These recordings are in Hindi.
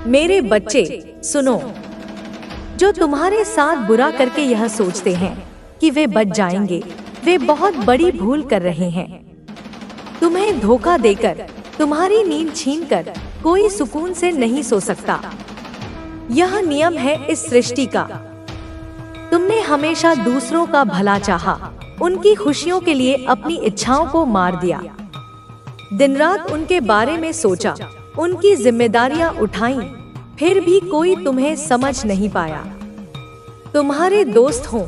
मेरे बच्चे सुनो, जो तुम्हारे साथ बुरा करके यह सोचते हैं कि वे बच जाएंगे, वे बहुत बड़ी भूल कर रहे हैं। तुम्हें धोखा देकर, तुम्हारी नींद छीनकर कोई सुकून से नहीं सो सकता। यह नियम है इस सृष्टि का। तुमने हमेशा दूसरों का भला चाहा, उनकी खुशियों के लिए अपनी इच्छाओं को मार दिया। दिन रात उनके बारे में सोचा, उनकी जिम्मेदारियां उठाई, फिर भी कोई तुम्हें समझ नहीं पाया। तुम्हारे दोस्त हो,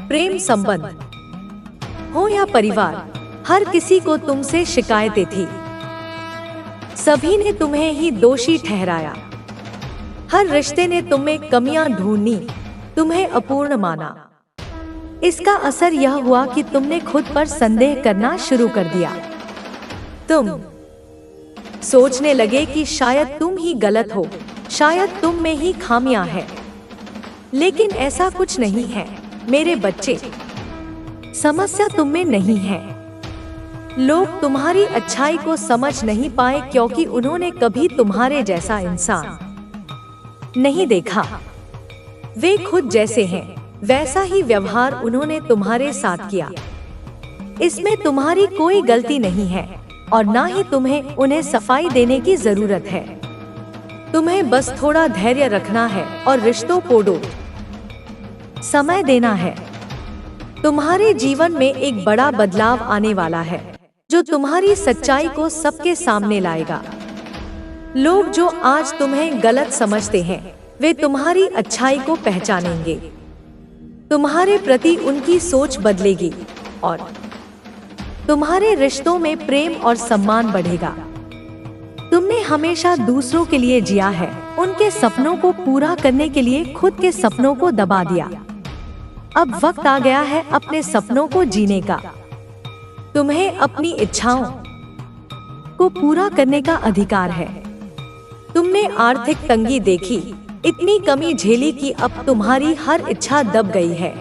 प्रेम संबंध हो या परिवार, हर किसी को तुमसे शिकायतें थी। सभी ने तुम्हें ही दोषी ठहराया। हर रिश्ते ने तुम्हें कमियां ढूंढी, तुम्हें अपूर्ण माना। इसका असर यह हुआ कि तुमने खुद पर संदेह करना शुरू कर दिया। तुम सोचने लगे कि शायद तुम ही गलत हो, शायद तुम में ही खामियां हैं। लेकिन ऐसा कुछ नहीं है मेरे बच्चे। समस्या तुम में नहीं है। लोग तुम्हारी अच्छाई को समझ नहीं पाए क्योंकि उन्होंने कभी तुम्हारे जैसा इंसान नहीं देखा। वे खुद जैसे हैं, वैसा ही व्यवहार उन्होंने तुम्हारे साथ किया। इसमें तुम्हारी कोई गलती नहीं है और ना ही तुम्हें उन्हें सफाई देने की जरूरत है। तुम्हें बस थोड़ा धैर्य रखना है और रिश्तों को समय देना है। तुम्हारे जीवन में एक बड़ा बदलाव आने वाला है जो तुम्हारी सच्चाई को सबके सामने लाएगा। लोग जो आज तुम्हें गलत समझते हैं, वे तुम्हारी अच्छाई को पहचानेंगे। तुम्हारे प्रति उनकी सोच बदलेगी और तुम्हारे रिश्तों में प्रेम और सम्मान बढ़ेगा। तुमने हमेशा दूसरों के लिए जिया है, उनके सपनों को पूरा करने के लिए खुद के सपनों को दबा दिया। अब वक्त आ गया है अपने सपनों को जीने का। तुम्हें अपनी इच्छाओं को पूरा करने का अधिकार है। तुमने आर्थिक तंगी देखी, इतनी कमी झेली कि अब तुम्हारी हर इच्छा दब गई है।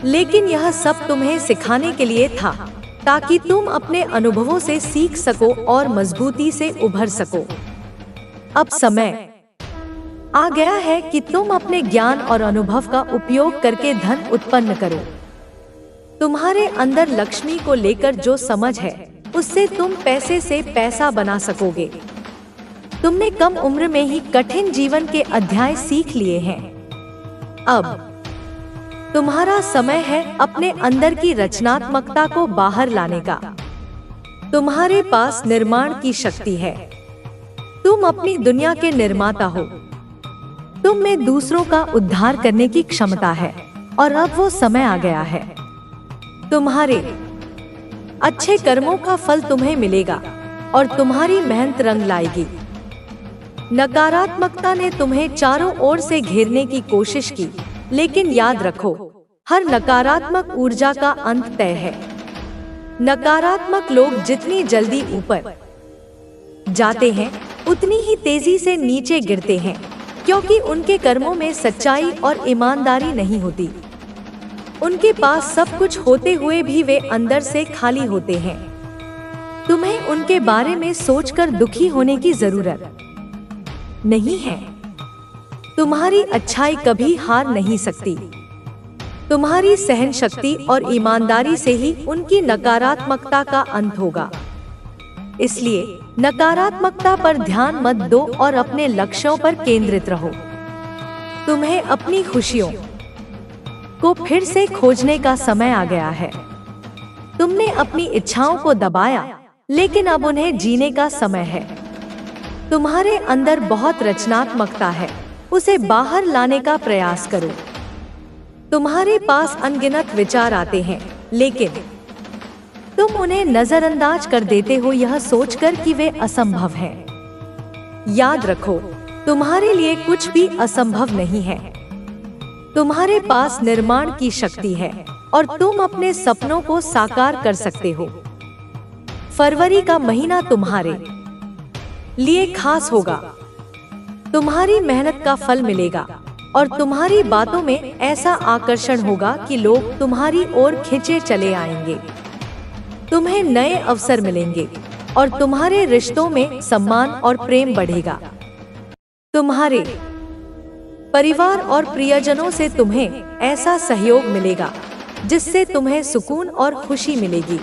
लेकिन यह सब तुम्हें सिखाने के लिए था, ताकि तुम अपने अनुभवों से सीख सको और मजबूती से उभर सको। अब समय आ गया है कि तुम अपने ज्ञान और अनुभव का उपयोग करके धन उत्पन्न करो। तुम्हारे अंदर लक्ष्मी को लेकर जो समझ है, उससे तुम पैसे से पैसा बना सकोगे। तुमने कम उम्र में ही कठिन जीवन के अध्याय सीख लिए हैं। अब तुम्हारा समय है अपने अंदर की रचनात्मकता को बाहर लाने का। तुम्हारे पास निर्माण की शक्ति है। तुम अपनी दुनिया के निर्माता हो। तुम में दूसरों का उद्धार करने की क्षमता है और अब वो समय आ गया है। तुम्हारे अच्छे कर्मों का फल तुम्हें मिलेगा और तुम्हारी मेहनत रंग लाएगी। नकारात्मकता ने तुम्हें चारों ओर से घेरने की कोशिश की, लेकिन याद रखो, हर नकारात्मक ऊर्जा का अंत तय है। नकारात्मक लोग जितनी जल्दी ऊपर जाते हैं, उतनी ही तेजी से नीचे गिरते हैं, क्योंकि उनके कर्मों में सच्चाई और ईमानदारी नहीं होती। उनके पास सब कुछ होते हुए भी वे अंदर से खाली होते हैं। तुम्हें उनके बारे में सोचकर दुखी होने की जरूरत नहीं है। तुम्हारी अच्छाई कभी हार नहीं सकती। तुम्हारी सहन शक्ति और ईमानदारी से ही उनकी नकारात्मकता का अंत होगा। इसलिए नकारात्मकता पर ध्यान मत दो और अपने लक्ष्यों पर केंद्रित रहो। तुम्हें अपनी खुशियों को फिर से खोजने का समय आ गया है। तुमने अपनी इच्छाओं को दबाया, लेकिन अब उन्हें जीने का समय है। तुम्हारे अंदर बहुत रचनात्मकता है, उसे बाहर लाने का प्रयास करो। तुम्हारे पास अनगिनत विचार आते हैं, लेकिन तुम उन्हें नजरअंदाज कर देते हो, यह सोचकर कि वे असंभव हैं। याद रखो, तुम्हारे लिए कुछ भी असंभव नहीं है। तुम्हारे पास निर्माण की शक्ति है और तुम अपने सपनों को साकार कर सकते हो। फरवरी का महीना तुम्हारे लिए खास होगा। तुम्हारी मेहनत का फल मिलेगा और तुम्हारी बातों में ऐसा आकर्षण होगा कि लोग तुम्हारी ओर खींचे चले आएंगे। तुम्हें नए अवसर मिलेंगे और तुम्हारे रिश्तों में सम्मान और प्रेम बढ़ेगा। तुम्हारे परिवार और प्रियजनों से तुम्हें ऐसा सहयोग मिलेगा जिससे तुम्हें सुकून और खुशी मिलेगी।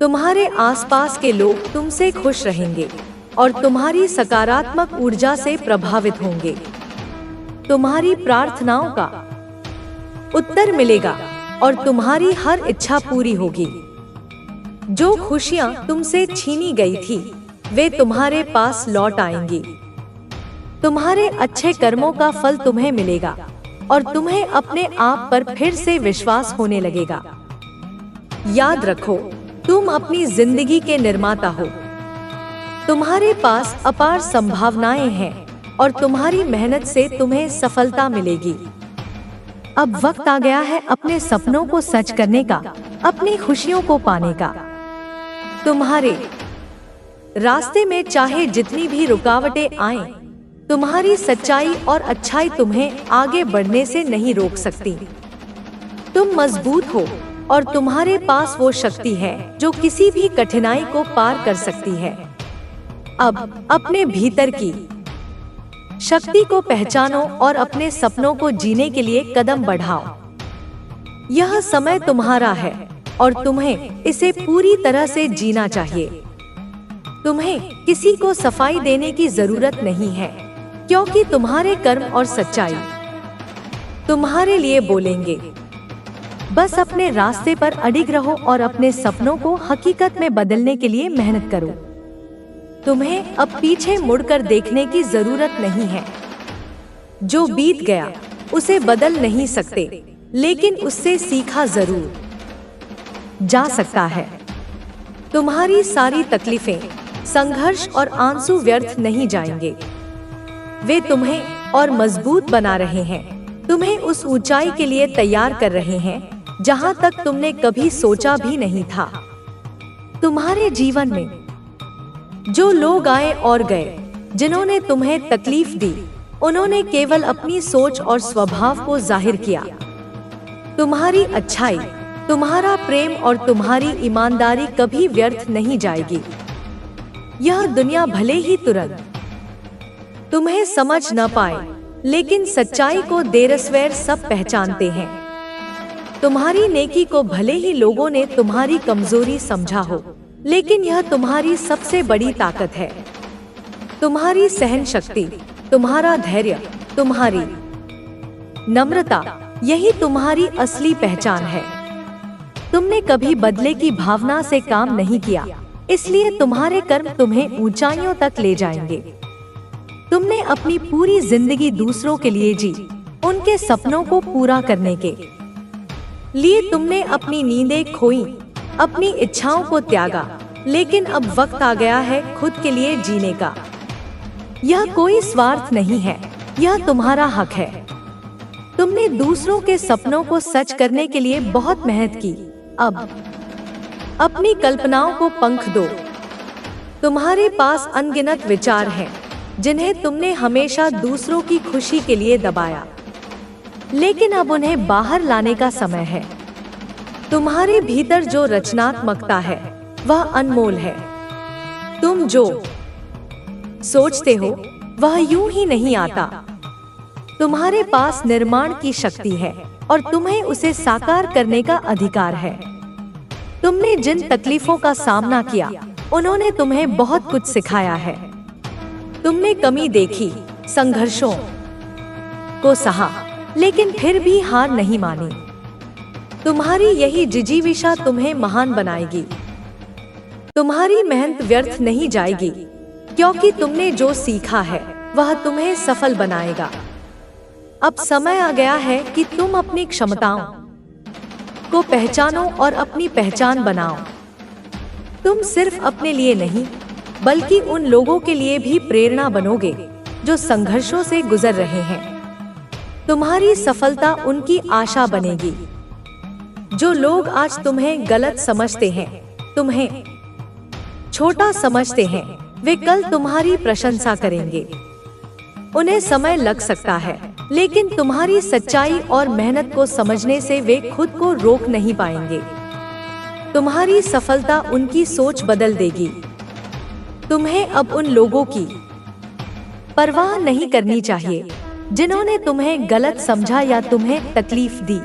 तुम्हारे आसपास के लोग तुमसे खुश रहेंगे और तुम्हारी सकारात्मक ऊर्जा से प्रभावित होंगे। तुम्हारी प्रार्थनाओं का उत्तर मिलेगा और तुम्हारी हर इच्छा पूरी होगी। जो खुशियां तुमसे छीनी गई थी वे तुम्हारे पास लौट आएंगी। तुम्हारे अच्छे कर्मों का फल तुम्हें मिलेगा और तुम्हें अपने आप पर फिर से विश्वास होने लगेगा। याद रखो, तुम अपनी जिंदगी के निर्माता हो। तुम्हारे पास अपार संभावनाएं हैं और तुम्हारी मेहनत से तुम्हें सफलता मिलेगी। अब वक्त आ गया है अपने सपनों को सच करने का, अपनी खुशियों को पाने का। तुम्हारे रास्ते में चाहे जितनी भी रुकावटें आएं, तुम्हारी सच्चाई और अच्छाई तुम्हें आगे बढ़ने से नहीं रोक सकती। तुम मजबूत हो और तुम्हारे पास वो शक्ति है जो किसी भी कठिनाई को पार कर सकती है। अब अपने भीतर की शक्ति को पहचानो और अपने सपनों को जीने के लिए कदम बढ़ाओ। यह समय तुम्हारा है और तुम्हें इसे पूरी तरह से जीना चाहिए। तुम्हें किसी को सफाई देने की जरूरत नहीं है, क्योंकि तुम्हारे कर्म और सच्चाई तुम्हारे लिए बोलेंगे। बस अपने रास्ते पर अडिग रहो और अपने सपनों को हकीकत में बदलने के लिए मेहनत करो। तुम्हें अब पीछे मुड़कर देखने की जरूरत नहीं है। जो बीत गया उसे बदल नहीं सकते, लेकिन उससे सीखा जरूर जा सकता है। तुम्हारी सारी तकलीफें, संघर्ष और आंसू व्यर्थ नहीं जाएंगे। वे तुम्हें और मजबूत बना रहे हैं, तुम्हें उस ऊंचाई के लिए तैयार कर रहे हैं जहां तक तुमने कभी सोचा भी नहीं था। तुम्हारे जीवन में जो लोग आए और गए, जिन्होंने तुम्हें तकलीफ दी, उन्होंने केवल अपनी सोच और स्वभाव को जाहिर किया। तुम्हारी अच्छाई, तुम्हारा प्रेम और तुम्हारी ईमानदारी कभी व्यर्थ नहीं जाएगी। यह दुनिया भले ही तुरंत तुम्हें समझ न पाए, लेकिन सच्चाई को देरसवेर सब पहचानते हैं। तुम्हारी नेकी को भले ही लोगों ने तुम्हारी कमजोरी समझा हो, लेकिन यह तुम्हारी सबसे बड़ी ताकत है। तुम्हारी सहन शक्ति, तुम्हारा धैर्य, तुम्हारी नम्रता, यही तुम्हारी असली पहचान है। तुमने कभी बदले की भावना से काम नहीं किया, इसलिए तुम्हारे कर्म तुम्हें ऊंचाइयों तक ले जाएंगे। तुमने अपनी पूरी जिंदगी दूसरों के लिए जी, उनके सपनों को पूरा करने के लिए तुमने अपनी नींदें खोई, अपनी इच्छाओं को त्यागा, लेकिन अब वक्त आ गया है खुद के लिए जीने का। यह कोई स्वार्थ नहीं है, यह तुम्हारा हक है। तुमने दूसरों के सपनों को सच करने के लिए बहुत मेहनत की। अब अपनी कल्पनाओं को पंख दो। तुम्हारे पास अनगिनत विचार हैं, जिन्हें तुमने हमेशा दूसरों की खुशी के लिए दबाया, लेकिन अब उन्हें बाहर लाने का समय है। तुम्हारे भीतर जो रचनात्मकता है वह अनमोल है। तुम जो सोचते हो वह यूं ही नहीं आता। तुम्हारे पास निर्माण की शक्ति है और तुम्हें उसे साकार करने का अधिकार है। तुमने जिन तकलीफों का सामना किया, उन्होंने तुम्हें बहुत कुछ सिखाया है। तुमने कमी देखी, संघर्षों को सहा, लेकिन फिर भी हार नहीं मानी। तुम्हारी यही जिजीविषा तुम्हें महान बनाएगी। तुम्हारी मेहनत व्यर्थ नहीं जाएगी, क्योंकि तुमने जो सीखा है वह तुम्हें सफल बनाएगा। अब समय आ गया है कि तुम अपनी क्षमताओं को पहचानो और अपनी पहचान बनाओ। तुम सिर्फ अपने लिए नहीं, बल्कि उन लोगों के लिए भी प्रेरणा बनोगे जो संघर्षों से गुजर रहे हैं। तुम्हारी सफलता उनकी आशा बनेगी। जो लोग आज तुम्हें गलत समझते हैं, तुम्हें छोटा समझते हैं, वे कल तुम्हारी प्रशंसा करेंगे। उन्हें समय लग सकता है, लेकिन तुम्हारी सच्चाई और मेहनत को समझने से वे खुद को रोक नहीं पाएंगे। तुम्हारी सफलता उनकी सोच बदल देगी। तुम्हें अब उन लोगों की परवाह नहीं करनी चाहिए जिन्होंने तुम्हें गलत समझा या तुम्हें तकलीफ दी।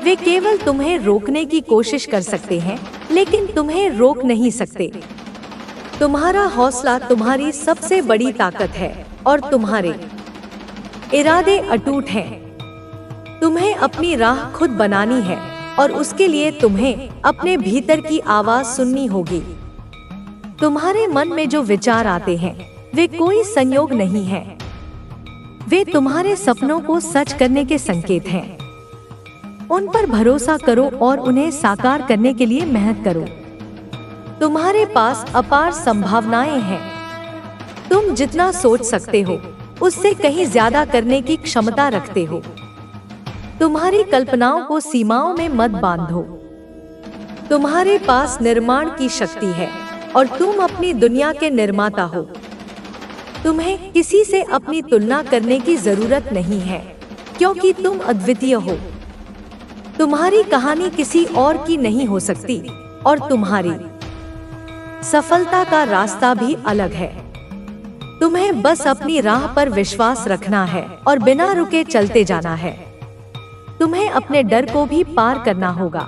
वे केवल तुम्हें रोकने की कोशिश कर सकते हैं, लेकिन तुम्हें रोक नहीं सकते। तुम्हारा हौसला तुम्हारी सबसे बड़ी ताकत है और तुम्हारे इरादे अटूट हैं। तुम्हें अपनी राह खुद बनानी है और उसके लिए तुम्हें अपने भीतर की आवाज सुननी होगी। तुम्हारे मन में जो विचार आते हैं वे कोई संयोग नहीं है, वे तुम्हारे सपनों को सच करने के संकेत हैं। उन पर भरोसा करो और उन्हें साकार करने के लिए मेहनत करो। तुम्हारे पास अपार संभावनाएं हैं। तुम जितना सोच सकते हो उससे कहीं ज्यादा करने की क्षमता रखते हो। तुम्हारी कल्पनाओं को सीमाओं में मत बांधो। तुम्हारे पास निर्माण की शक्ति है और तुम अपनी दुनिया के निर्माता हो। तुम्हें किसी से अपनी तुलना करने की जरूरत नहीं है, क्योंकि तुम अद्वितीय हो। तुम्हारी कहानी किसी और की नहीं हो सकती और तुम्हारी सफलता का रास्ता भी अलग है। तुम्हें बस अपनी राह पर विश्वास रखना है और बिना रुके चलते जाना है। तुम्हें अपने डर को भी पार करना होगा।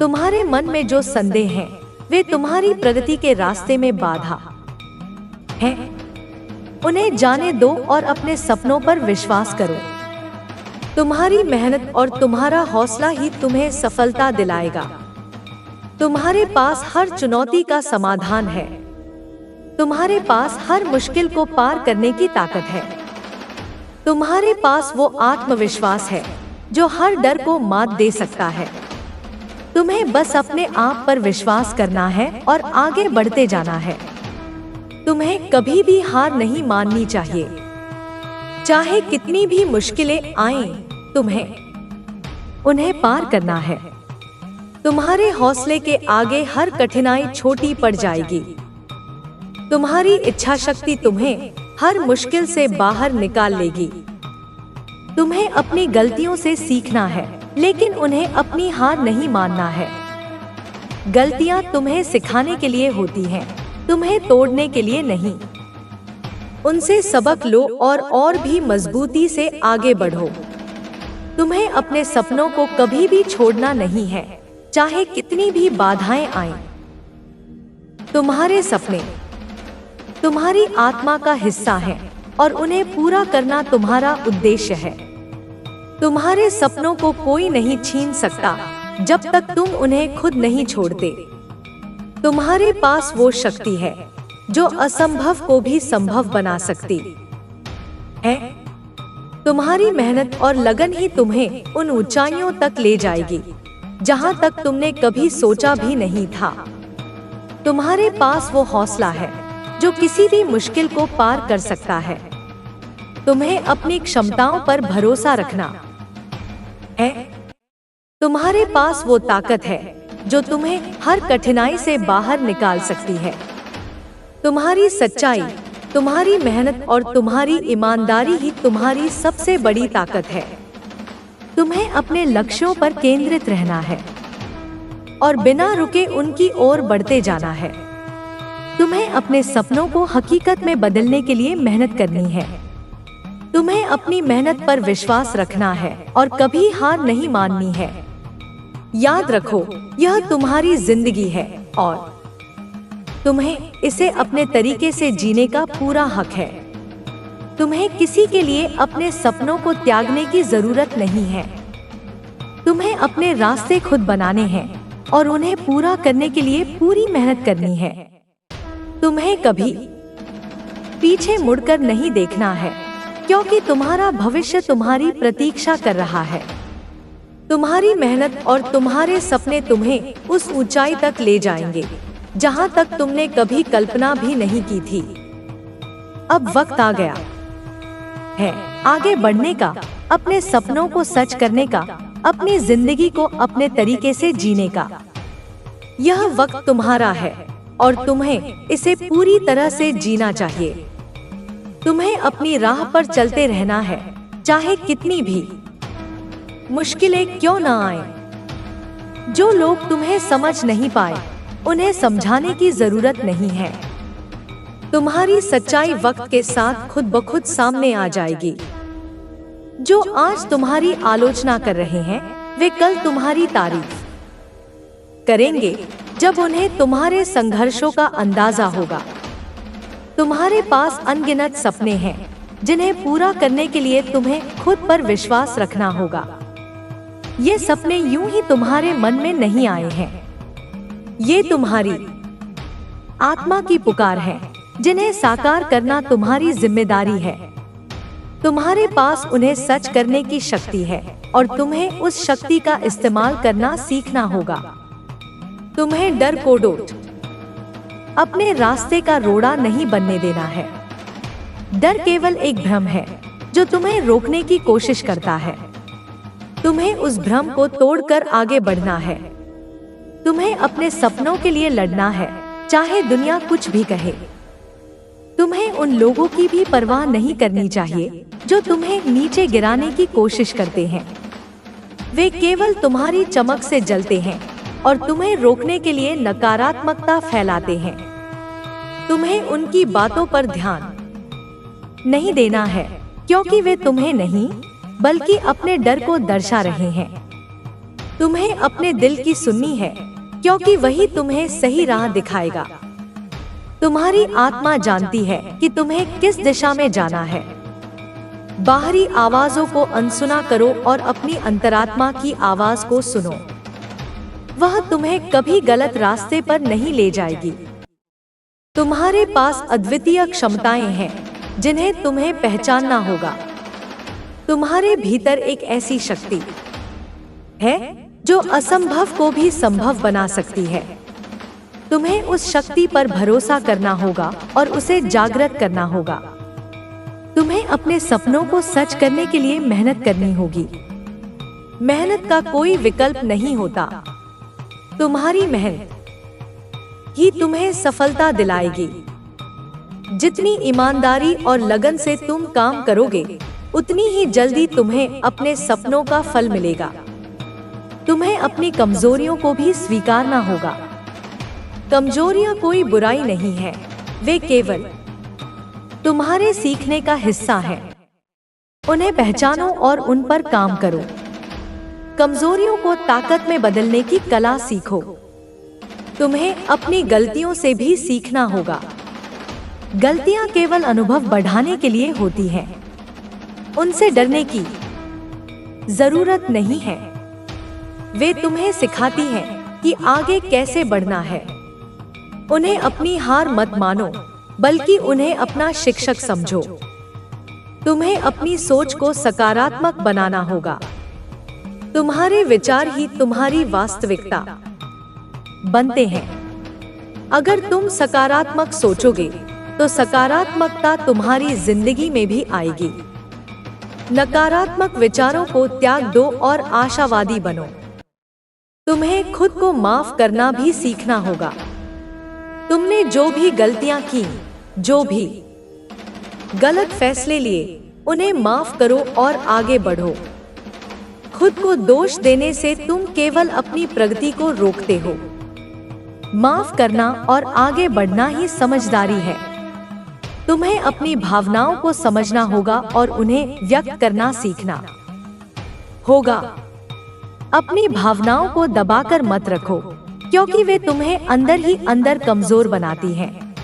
तुम्हारे मन में जो संदेह हैं, वे तुम्हारी प्रगति के रास्ते में बाधा हैं। उन्हें जाने दो और अपने सपनों पर विश्वास करो। तुम्हारी मेहनत और तुम्हारा हौसला ही तुम्हें सफलता दिलाएगा। तुम्हारे पास हर चुनौती का समाधान है। तुम्हारे पास हर मुश्किल को पार करने की ताकत है। तुम्हारे पास वो आत्मविश्वास है जो हर डर को मात दे सकता है। तुम्हें बस अपने आप पर विश्वास करना है और आगे बढ़ते जाना है। तुम्हें कभी भी हार नहीं माननी चाहिए। चाहे कितनी भी मुश्किलें आएं, तुम्हें उन्हें पार करना है। तुम्हारे हौसले के आगे हर कठिनाई छोटी पड़ जाएगी। तुम्हारी इच्छा शक्ति तुम्हें हर मुश्किल से बाहर निकाल लेगी। तुम्हें अपनी गलतियों से सीखना है, लेकिन उन्हें अपनी हार नहीं मानना है। गलतियां तुम्हें सिखाने के लिए होती हैं, तुम्हें तोड़ने के लिए नहीं। उनसे सबक लो और भी मजबूती से आगे बढ़ो। तुम्हें अपने सपनों को कभी भी छोड़ना नहीं है, चाहे कितनी भी बाधाएं आएं। तुम्हारे सपने तुम्हारी आत्मा का हिस्सा हैं और उन्हें पूरा करना तुम्हारा उद्देश्य है। तुम्हारे सपनों को कोई नहीं छीन सकता जब तक तुम उन्हें खुद नहीं छोड़ते। तुम्हारे पास वो शक्ति है जो असंभव को भी संभव बना सकती है। तुम्हारी मेहनत और लगन ही तुम्हें उन ऊंचाइयों तक ले जाएगी जहां तक तुमने कभी सोचा भी नहीं था। तुम्हारे पास वो हौसला है जो किसी भी मुश्किल को पार कर सकता है। तुम्हें अपनी क्षमताओं पर भरोसा रखना है। तुम्हारे पास वो ताकत है जो तुम्हें हर कठिनाई से बाहर निकाल सकती है। तुम्हारी सच्चाई, तुम्हारी मेहनत और तुम्हारी ईमानदारी ही तुम्हारी सबसे बड़ी ताकत है। तुम्हें अपने लक्ष्यों पर केंद्रित रहना है और बिना रुके उनकी ओर बढ़ते जाना है। तुम्हें अपने सपनों को हकीकत में बदलने के लिए मेहनत करनी है। तुम्हें अपनी मेहनत पर विश्वास रखना है और कभी हार नहीं माननी है। याद रखो, यह तुम्हारी जिंदगी है और तुम्हें इसे अपने तरीके से जीने का पूरा हक है। तुम्हें किसी के लिए अपने सपनों को त्यागने की जरूरत नहीं है। तुम्हें अपने रास्ते खुद बनाने हैं और उन्हें पूरा करने के लिए पूरी मेहनत करनी है। तुम्हें कभी पीछे मुड़कर नहीं देखना है, क्योंकि तुम्हारा भविष्य तुम्हारी प्रतीक्षा कर रहा है। तुम्हारी मेहनत और तुम्हारे सपने तुम्हें उस ऊंचाई तक ले जाएंगे जहां तक तुमने कभी कल्पना भी नहीं की थी। अब वक्त आ गया है आगे बढ़ने का, अपने सपनों को सच करने का, अपनी जिंदगी को अपने तरीके से जीने का। यह वक्त तुम्हारा है और तुम्हें इसे पूरी तरह से जीना चाहिए। तुम्हें अपनी राह पर चलते रहना है, चाहे कितनी भी मुश्किलें क्यों न आए। जो लोग तुम्हें समझ नहीं पाए, उन्हें समझाने की जरूरत नहीं है। तुम्हारी सच्चाई वक्त के साथ खुद ब खुद सामने आ जाएगी। जो आज तुम्हारी आलोचना कर रहे हैं, वे कल तुम्हारी तारीफ करेंगे जब उन्हें तुम्हारे संघर्षों का अंदाजा होगा। तुम्हारे पास अनगिनत सपने हैं जिन्हें पूरा करने के लिए तुम्हें खुद पर विश्वास रखना होगा। ये सपने यूं ही तुम्हारे मन में नहीं आए हैं। ये तुम्हारी आत्मा की पुकार है, जिन्हें साकार करना तुम्हारी जिम्मेदारी है। तुम्हारे पास उन्हें सच करने की शक्ति है और तुम्हें उस शक्ति का इस्तेमाल करना सीखना होगा। तुम्हें डर को डोट अपने रास्ते का रोड़ा नहीं बनने देना है। डर केवल एक भ्रम है जो तुम्हें रोकने की कोशिश करता है। तुम्हें उस भ्रम को तोड़कर आगे बढ़ना है। तुम्हें अपने सपनों के लिए लड़ना है, चाहे दुनिया कुछ भी कहे। तुम्हें उन लोगों की भी परवाह नहीं करनी चाहिए जो तुम्हें नीचे गिराने की कोशिश करते हैं। वे केवल तुम्हारी चमक से जलते हैं और तुम्हें रोकने के लिए नकारात्मकता फैलाते हैं। तुम्हें उनकी बातों पर ध्यान नहीं देना है, क्योंकि वे तुम्हें नहीं बल्कि अपने डर को दर्शा रहे हैं। तुम्हें अपने दिल की सुननी है, क्योंकि वही तुम्हें सही राह दिखाएगा। तुम्हारी आत्मा जानती है कि तुम्हें किस दिशा में जाना है। बाहरी आवाजों को अनसुना करो और अपनी अंतरात्मा की आवाज को सुनो। वह तुम्हें कभी गलत रास्ते पर नहीं ले जाएगी। तुम्हारे पास अद्वितीय क्षमताएं हैं जिन्हें तुम्हें पहचानना होगा। तुम्हारे भीतर एक ऐसी शक्ति है जो असंभव को भी संभव बना सकती है। तुम्हें उस शक्ति पर भरोसा करना होगा और उसे जागृत करना होगा। तुम्हें अपने सपनों को सच करने के लिए मेहनत करनी होगी। मेहनत का कोई विकल्प नहीं होता। तुम्हारी मेहनत ही तुम्हें सफलता दिलाएगी। जितनी ईमानदारी और लगन से तुम काम करोगे, उतनी ही जल्दी तुम्हें अपने सपनों का फल मिलेगा। तुम्हें अपनी कमजोरियों को भी स्वीकारना होगा। कमजोरियां कोई बुराई नहीं है, वे केवल तुम्हारे सीखने का हिस्सा हैं। उन्हें पहचानो और उन पर काम करो। कमजोरियों को ताकत में बदलने की कला सीखो। तुम्हें अपनी गलतियों से भी सीखना होगा। गलतियां केवल अनुभव बढ़ाने के लिए होती हैं। उनसे डरने की जरूरत नहीं है। वे तुम्हें सिखाती हैं कि आगे कैसे बढ़ना है। उन्हें अपनी हार मत मानो, बल्कि उन्हें अपना शिक्षक समझो। तुम्हें अपनी सोच को सकारात्मक बनाना होगा। तुम्हारे विचार ही तुम्हारी वास्तविकता बनते हैं। अगर तुम सकारात्मक सोचोगे तो सकारात्मकता तुम्हारी जिंदगी में भी आएगी। नकारात्मक विचारों को त्याग दो और आशावादी बनो। तुम्हें खुद को माफ करना भी सीखना होगा। तुमने जो भी गलतियां की, जो भी गलत फैसले लिए, उन्हें माफ करो और आगे बढ़ो। खुद को दोष देने से तुम केवल अपनी प्रगति को रोकते हो। माफ करना और आगे बढ़ना ही समझदारी है। तुम्हें अपनी भावनाओं को समझना होगा और उन्हें व्यक्त करना सीखना होगा। अपनी भावनाओं को दबाकर मत रखो, क्योंकि वे तुम्हें अंदर ही अंदर कमजोर बनाती हैं।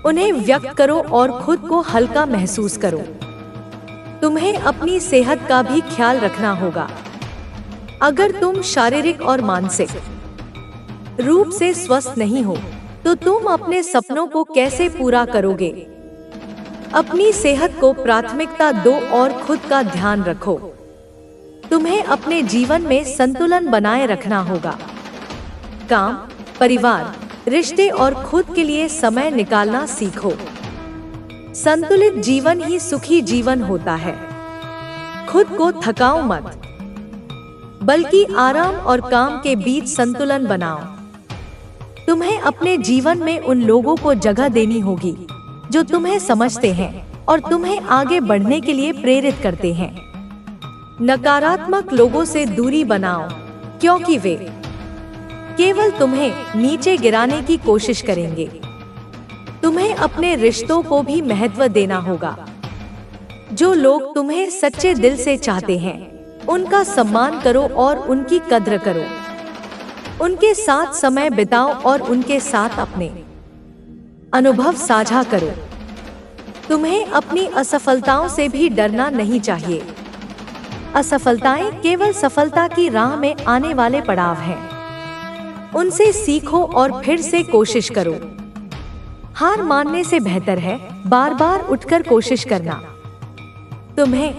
उन्हें व्यक्त करो और खुद को हल्का महसूस करो। तुम्हें अपनी सेहत का भी ख्याल रखना होगा। अगर तुम शारीरिक और मानसिक रूप से स्वस्थ नहीं हो, तो तुम अपने सपनों को कैसे पूरा करोगे? अपनी सेहत को प्राथमिकता दो और खुद का ध्यान रखो। तुम्हें अपने जीवन में संतुलन बनाए रखना होगा। काम, परिवार, रिश्ते और खुद के लिए समय निकालना सीखो। संतुलित जीवन ही सुखी जीवन होता है। खुद को थकाओ मत, बल्कि आराम और काम के बीच संतुलन बनाओ। तुम्हें अपने जीवन में उन लोगों को जगह देनी होगी जो तुम्हें समझते हैं और तुम्हें आगे बढ़ने के लिए प्रेरित करते हैं। नकारात्मक लोगों से दूरी बनाओ, क्योंकि वे केवल तुम्हें नीचे गिराने की कोशिश करेंगे। तुम्हें अपने रिश्तों को भी महत्व देना होगा। जो लोग तुम्हें सच्चे दिल से चाहते हैं, उनका सम्मान करो और उनकी कद्र करो। उनके साथ समय बिताओ और उनके साथ अपने अनुभव साझा करो। तुम्हें अपनी असफलताओं से भी डरना नहीं चाहिए। असफलताएं केवल सफलता की राह में आने वाले पड़ाव हैं। उनसे सीखो और फिर से कोशिश करो। हार मानने से बेहतर है बार बार उठकर कोशिश करना। तुम्हें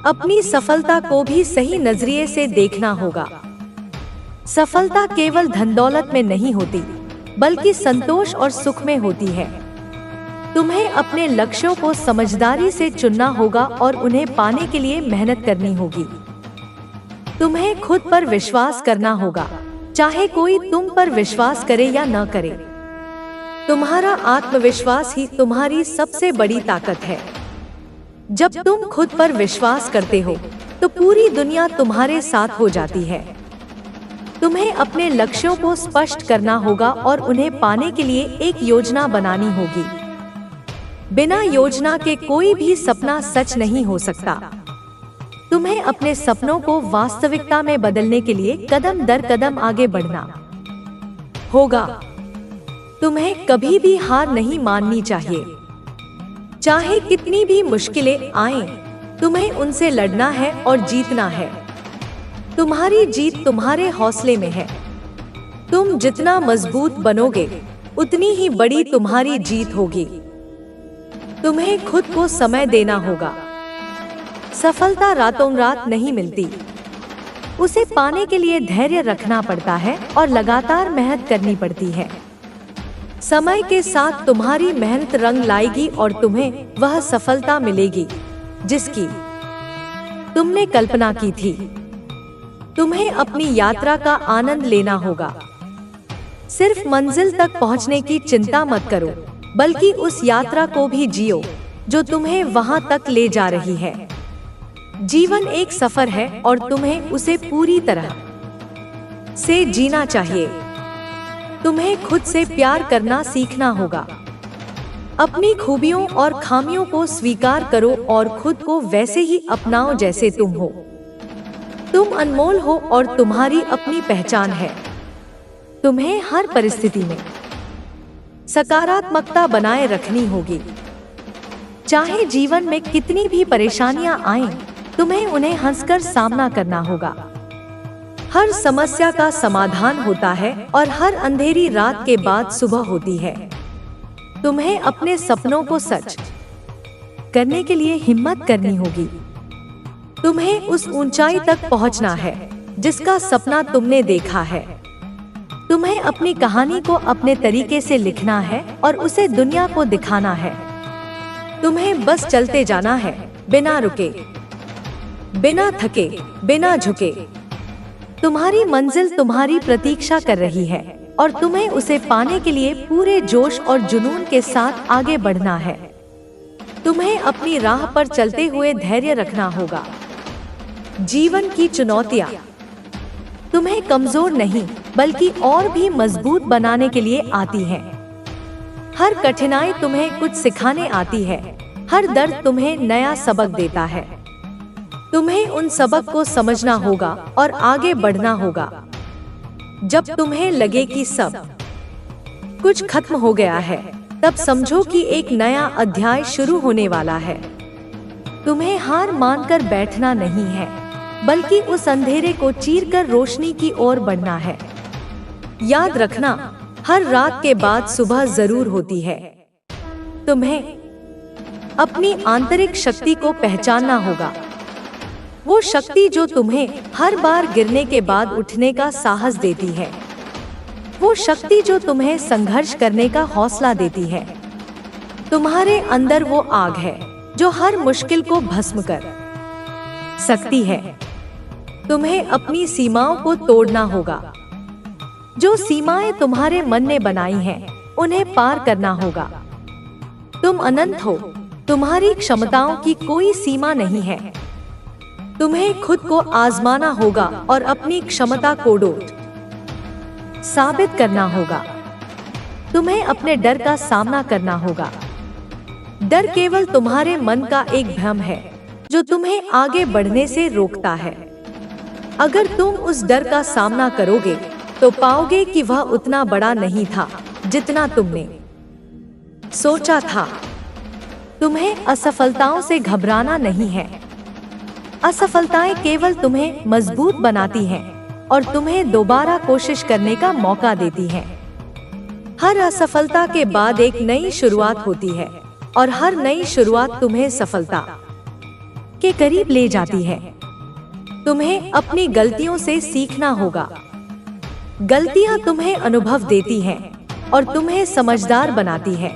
अपनी सफलता को भी सही नजरिए से देखना होगा। सफलता केवल धन दौलत में नहीं होती, बल्कि संतोष और सुख में होती है। तुम्हें अपने लक्ष्यों को समझदारी से चुनना होगा और उन्हें पाने के लिए मेहनत करनी होगी। तुम्हें खुद पर विश्वास करना होगा, चाहे कोई तुम पर विश्वास करे या न करे। तुम्हारा आत्मविश्वास ही तुम्हारी सबसे बड़ी ताकत है। जब तुम खुद पर विश्वास करते हो, तो पूरी दुनिया तुम्हारे साथ हो जाती है। तुम्हें अपने लक्ष्यों को स्पष्ट करना होगा और उन्हें पाने के लिए एक योजना बनानी होगी। बिना योजना के कोई भी सपना सच नहीं हो सकता। तुम्हें अपने सपनों को वास्तविकता में बदलने के लिए कदम दर कदम आगे बढ़ना होगा। तुम्हें कभी भी हार नहीं माननी चाहिए। चाहे कितनी भी मुश्किलें आएं, तुम्हें उनसे लड़ना है और जीतना है। तुम्हारी जीत तुम्हारे हौसले में है। तुम जितना मजबूत बनोगे, उतनी ही बड़ी तुम्हारी जीत होगी। तुम्हें खुद को समय देना होगा। सफलता रातों रात नहीं मिलती। उसे पाने के लिए धैर्य रखना पड़ता है और लगातार मेहनत करनी पड़ती है। समय के साथ तुम्हारी मेहनत रंग लाएगी और तुम्हें वह सफलता मिलेगी जिसकी तुमने कल्पना की थी। तुम्हें अपनी यात्रा का आनंद लेना होगा। सिर्फ मंजिल तक पहुंचने की चिंता मत करो, बल्कि उस यात्रा को भी जियो जो तुम्हें वहां तक ले जा रही है। जीवन एक सफर है और तुम्हें उसे पूरी तरह से जीना चाहिए। तुम्हें खुद से प्यार करना सीखना होगा। अपनी खूबियों और खामियों को स्वीकार करो और खुद को वैसे ही अपनाओ जैसे तुम हो। तुम अनमोल हो और तुम्हारी अपनी पहचान है। तुम्हें हर परिस्थिति में सकारात्मकता बनाए रखनी होगी। चाहे जीवन में कितनी भी परेशानियां आएं, तुम्हें उन्हें हंसकर सामना करना होगा। हर समस्या का समाधान होता है और हर अंधेरी रात के बाद सुबह होती है। तुम्हें अपने सपनों को सच करने के लिए हिम्मत करनी होगी। तुम्हें उस ऊंचाई तक पहुंचना है जिसका सपना तुमने देखा है। तुम्हें अपनी कहानी को अपने तरीके से लिखना है और उसे दुनिया को दिखाना है। तुम्हें बस चलते जाना है, बिना रुके, बिना थके, बिना झुके। तुम्हारी मंजिल तुम्हारी प्रतीक्षा कर रही है और तुम्हें उसे पाने के लिए पूरे जोश और जुनून के साथ आगे बढ़ना है। तुम्हें अपनी राह पर चलते हुए धैर्य रखना होगा। जीवन की चुनौतियां तुम्हें कमजोर नहीं, बल्कि और भी मजबूत बनाने के लिए आती हैं। हर कठिनाई तुम्हें कुछ सिखाने आती है। हर दर्द तुम्हें नया सबक देता है। तुम्हें उन सबक को समझना होगा और आगे बढ़ना होगा। जब तुम्हें लगे कि सब कुछ खत्म हो गया है, तब समझो कि एक नया अध्याय शुरू होने वाला है। तुम्हें हार मानकर बैठना नहीं है, बल्कि उस अंधेरे को चीरकर रोशनी की ओर बढ़ना है। याद रखना, हर रात के बाद सुबह जरूर होती है। तुम्हें अपनी आंतरिक शक्ति को पहचानना होगा। वो शक्ति जो तुम्हें हर बार गिरने के बाद उठने का साहस देती है। वो शक्ति जो तुम्हें संघर्ष करने का हौसला देती है। तुम्हारे अंदर वो आग है जो हर मुश्किल को भस्म कर सकती है। तुम्हें अपनी सीमाओं को तोड़ना होगा। जो सीमाएं तुम्हारे मन ने बनाई हैं, उन्हें पार करना होगा। तुम अनंत हो, तुम्हारी क्षमताओं की कोई सीमा नहीं है। तुम्हें खुद को आजमाना होगा और अपनी क्षमता को साबित करना होगा। तुम्हें अपने डर का सामना करना होगा। डर केवल तुम्हारे मन का एक भ्रम है जो तुम्हें आगे बढ़ने से रोकता है। अगर तुम उस डर का सामना करोगे तो पाओगे कि वह उतना बड़ा नहीं था जितना तुमने सोचा था। तुम्हें असफलताओं से घबराना नहीं है। असफलताएं केवल तुम्हें मजबूत बनाती हैं और तुम्हें दोबारा कोशिश करने का मौका देती हैं। हर असफलता के बाद एक नई शुरुआत होती है और हर नई शुरुआत तुम्हें सफलता के करीब ले जाती है। तुम्हें अपनी गलतियों से सीखना होगा। गलतियां तुम्हें अनुभव देती हैं और तुम्हें समझदार बनाती हैं।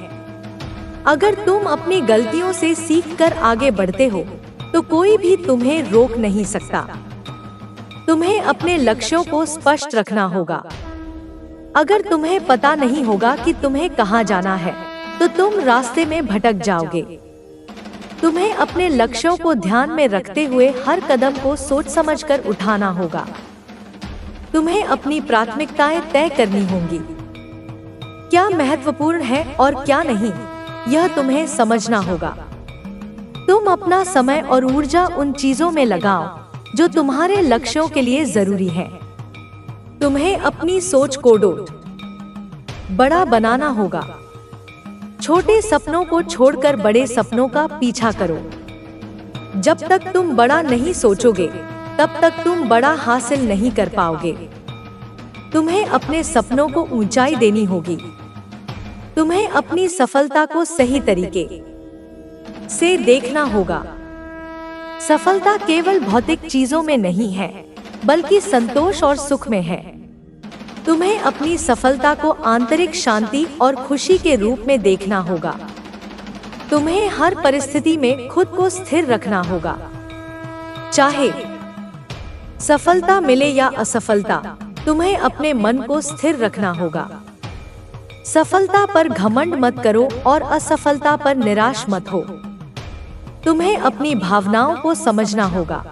अगर तुम अपनी गलतियों से सीखकर आगे बढ़ते हो तो कोई भी तुम्हें रोक नहीं सकता। तुम्हें अपने लक्ष्यों को स्पष्ट रखना होगा। अगर तुम्हें पता नहीं होगा कि तुम्हें कहाँ जाना है तो तुम रास्ते में भटक जाओगे। तुम्हें अपने लक्ष्यों को ध्यान में रखते हुए हर कदम को सोच समझकर उठाना होगा। तुम्हें अपनी प्राथमिकताएं तय करनी होंगी। क्या महत्वपूर्ण है और क्या नहीं, यह तुम्हें समझना होगा। तुम अपना समय और ऊर्जा उन चीजों में लगाओ जो तुम्हारे लक्ष्यों के लिए जरूरी है। तुम्हें अपनी सोच को बड़ा बनाना होगा। छोटे सपनों को छोड़कर बड़े सपनों का पीछा करो। जब तक तुम बड़ा नहीं सोचोगे तब तक तुम बड़ा हासिल नहीं कर पाओगे। तुम्हें अपने सपनों को ऊंचाई देनी होगी। तुम्हें अपनी सफलता को सही तरीके से देखना होगा। सफलता केवल भौतिक चीजों में नहीं है बल्कि संतोष और सुख में है। तुम्हें अपनी सफलता को आंतरिक शांति और खुशी के रूप में देखना होगा। तुम्हें हर परिस्थिति में खुद को स्थिर रखना होगा। चाहे सफलता मिले या असफलता, तुम्हें अपने मन को स्थिर रखना होगा। सफलता पर घमंड मत करो और असफलता पर निराश मत हो। तुम्हें अपनी भावनाओं को समझना होगा।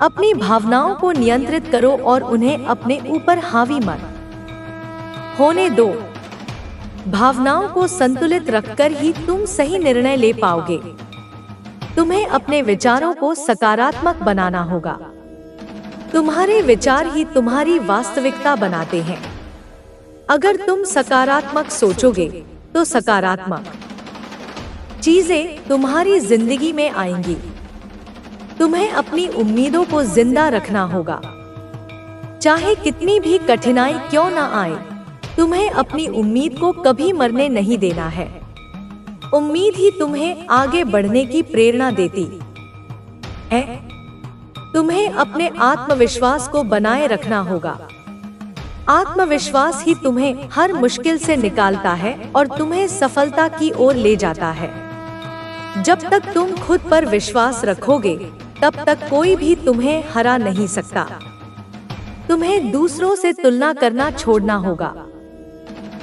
अपनी भावनाओं को नियंत्रित करो और उन्हें अपने ऊपर हावी मत होने दो। भावनाओं को संतुलित रखकर ही तुम सही निर्णय ले पाओगे। तुम्हें अपने विचारों को सकारात्मक बनाना होगा। तुम्हारे विचार ही तुम्हारी वास्तविकता बनाते हैं। अगर तुम सकारात्मक सोचोगे तो सकारात्मक चीजें तुम्हारी जिंदगी में आएंगी। तुम्हें अपनी उम्मीदों को जिंदा रखना होगा। चाहे कितनी भी कठिनाई क्यों ना आए, तुम्हें अपनी उम्मीद को कभी मरने नहीं देना है। उम्मीद ही तुम्हें आगे बढ़ने की प्रेरणा देती है। तुम्हें अपने आत्मविश्वास को बनाए रखना होगा। आत्मविश्वास ही तुम्हें हर मुश्किल से निकालता है और तुम्हें सफलता की ओर ले जाता है। जब तक तुम खुद पर विश्वास रखोगे तब तक कोई भी तुम्हें हरा नहीं सकता। तुम्हें दूसरों से तुलना करना छोड़ना होगा।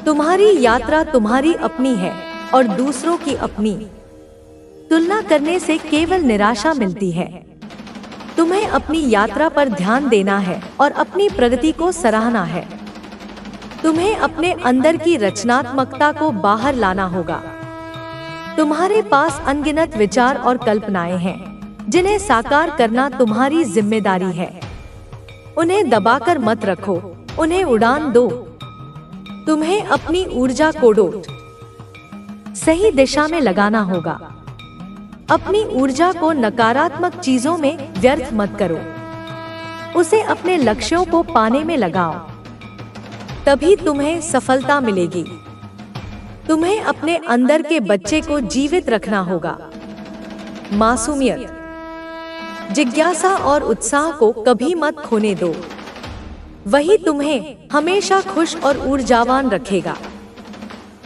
तुम्हारी यात्रा तुम्हारी अपनी है और दूसरों की अपनी। तुलना करने से केवल निराशा मिलती है। तुम्हें अपनी यात्रा पर ध्यान देना है और अपनी प्रगति को सराहना है। तुम्हें अपने अंदर की रचनात्मकता को बाहर लाना होगा। तुम्हारे पास अनगिनत विचार और कल्पनाएं हैं जिन्हें साकार करना तुम्हारी जिम्मेदारी है। उन्हें दबाकर मत रखो, उन्हें उड़ान दो। तुम्हें अपनी ऊर्जा को सही दिशा में लगाना होगा। अपनी ऊर्जा को नकारात्मक चीजों में व्यर्थ मत करो। उसे अपने लक्ष्यों को पाने में लगाओ, तभी तुम्हें सफलता मिलेगी। तुम्हें अपने अंदर के बच्चे को जीवित रखना होगा। मासूमियत, जिज्ञासा और उत्साह को कभी मत खोने दो। वही तुम्हें हमेशा खुश और ऊर्जावान रखेगा।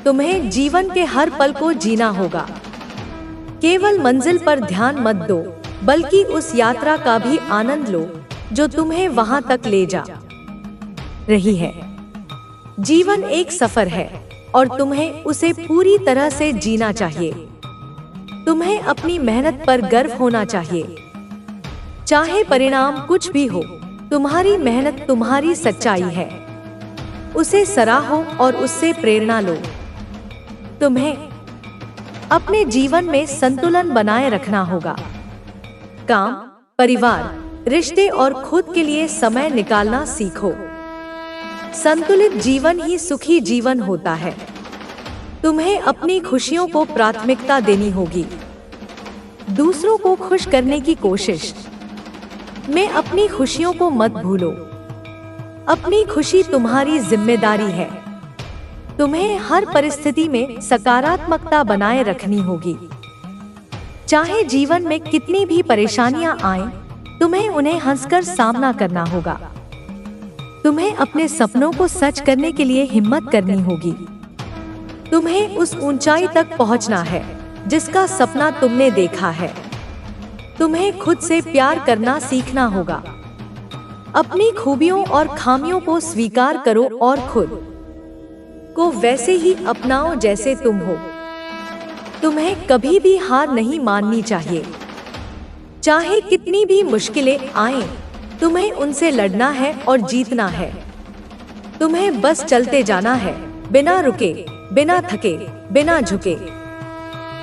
तुम्हें जीवन के हर पल को जीना होगा। केवल मंजिल पर ध्यान मत दो, बल्कि उस यात्रा का भी आनंद लो जो तुम्हें वहां तक ले जा रही है। जीवन एक सफर है और तुम्हें उसे पूरी तरह से जीना चाहिए। तुम्हें अपनी मेहनत पर गर्व होना चाहिए। चाहे परिणाम कुछ भी हो, तुम्हारी मेहनत तुम्हारी सच्चाई है। उसे सराहो और उससे प्रेरणा लो। तुम्हें अपने जीवन में संतुलन बनाए रखना होगा। काम, परिवार, रिश्ते और खुद के लिए समय निकालना सीखो। संतुलित जीवन ही सुखी जीवन होता है। तुम्हें अपनी खुशियों को प्राथमिकता देनी होगी। दूसरों को खुश करने की कोशिश में अपनी खुशियों को मत भूलो। अपनी खुशी तुम्हारी जिम्मेदारी है। तुम्हें हर परिस्थिति में सकारात्मकता बनाए रखनी होगी। चाहे जीवन में कितनी भी परेशानियां आएं, तुम्हें उन्हें हंसकर सामना करना होगा। तुम्हें अपने सपनों को सच करने के लिए हिम्मत करनी होगी। तुम्हें उस ऊंचाई तक पहुंचना है जिसका सपना तुमने देखा है। तुम्हें खुद से प्यार करना सीखना होगा। अपनी खूबियों और खामियों को स्वीकार करो और खुद को वैसे ही अपनाओ जैसे तुम हो। तुम्हें कभी भी हार नहीं माननी चाहिए। चाहे कितनी भी मुश्किलें आएं, तुम्हें उनसे लड़ना है और जीतना है। तुम्हें बस चलते जाना है, बिना रुके, बिना थके, बिना झुके।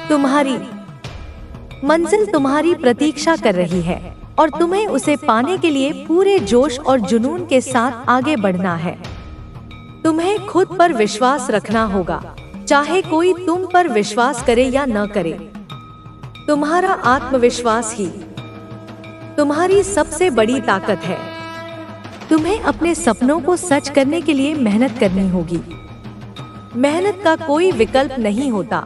तुम्हारी मंजिल तुम्हारी प्रतीक्षा कर रही है और तुम्हें उसे पाने के लिए पूरे जोश और जुनून के साथ आगे बढ़ना है। तुम्हें खुद पर विश्वास रखना होगा, चाहे कोई तुम पर विश्वास करे या न करे। तुम्हारा आत्मविश्वास ही तुम्हारी सबसे बड़ी ताकत है। तुम्हें अपने सपनों को सच करने के लिए मेहनत करनी होगी। मेहनत का कोई विकल्प नहीं होता।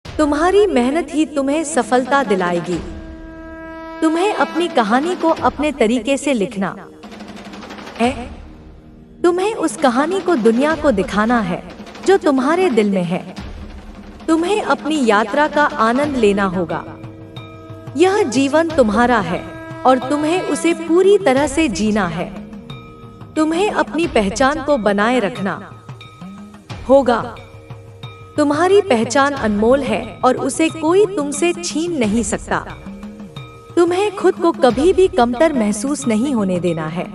तुम्हारी मेहनत ही तुम्हें सफलता दिलाएगी। तुम्हें अपनी कहानी को अपने तरीके से लिखना है। तुम्हें उस कहानी को दुनिया को दिखाना है जो तुम्हारे दिल में है। तुम्हें अपनी यात्रा का आनंद लेना होगा। यह जीवन तुम्हारा है और तुम्हें उसे पूरी तरह से जीना है। तुम्हें अपनी पहचान को बनाए रखना होगा। तुम्हारी पहचान अनमोल है और उसे कोई तुमसे छीन नहीं सकता। तुम्हें खुद को कभी भी कमतर महसूस नहीं होने देना है।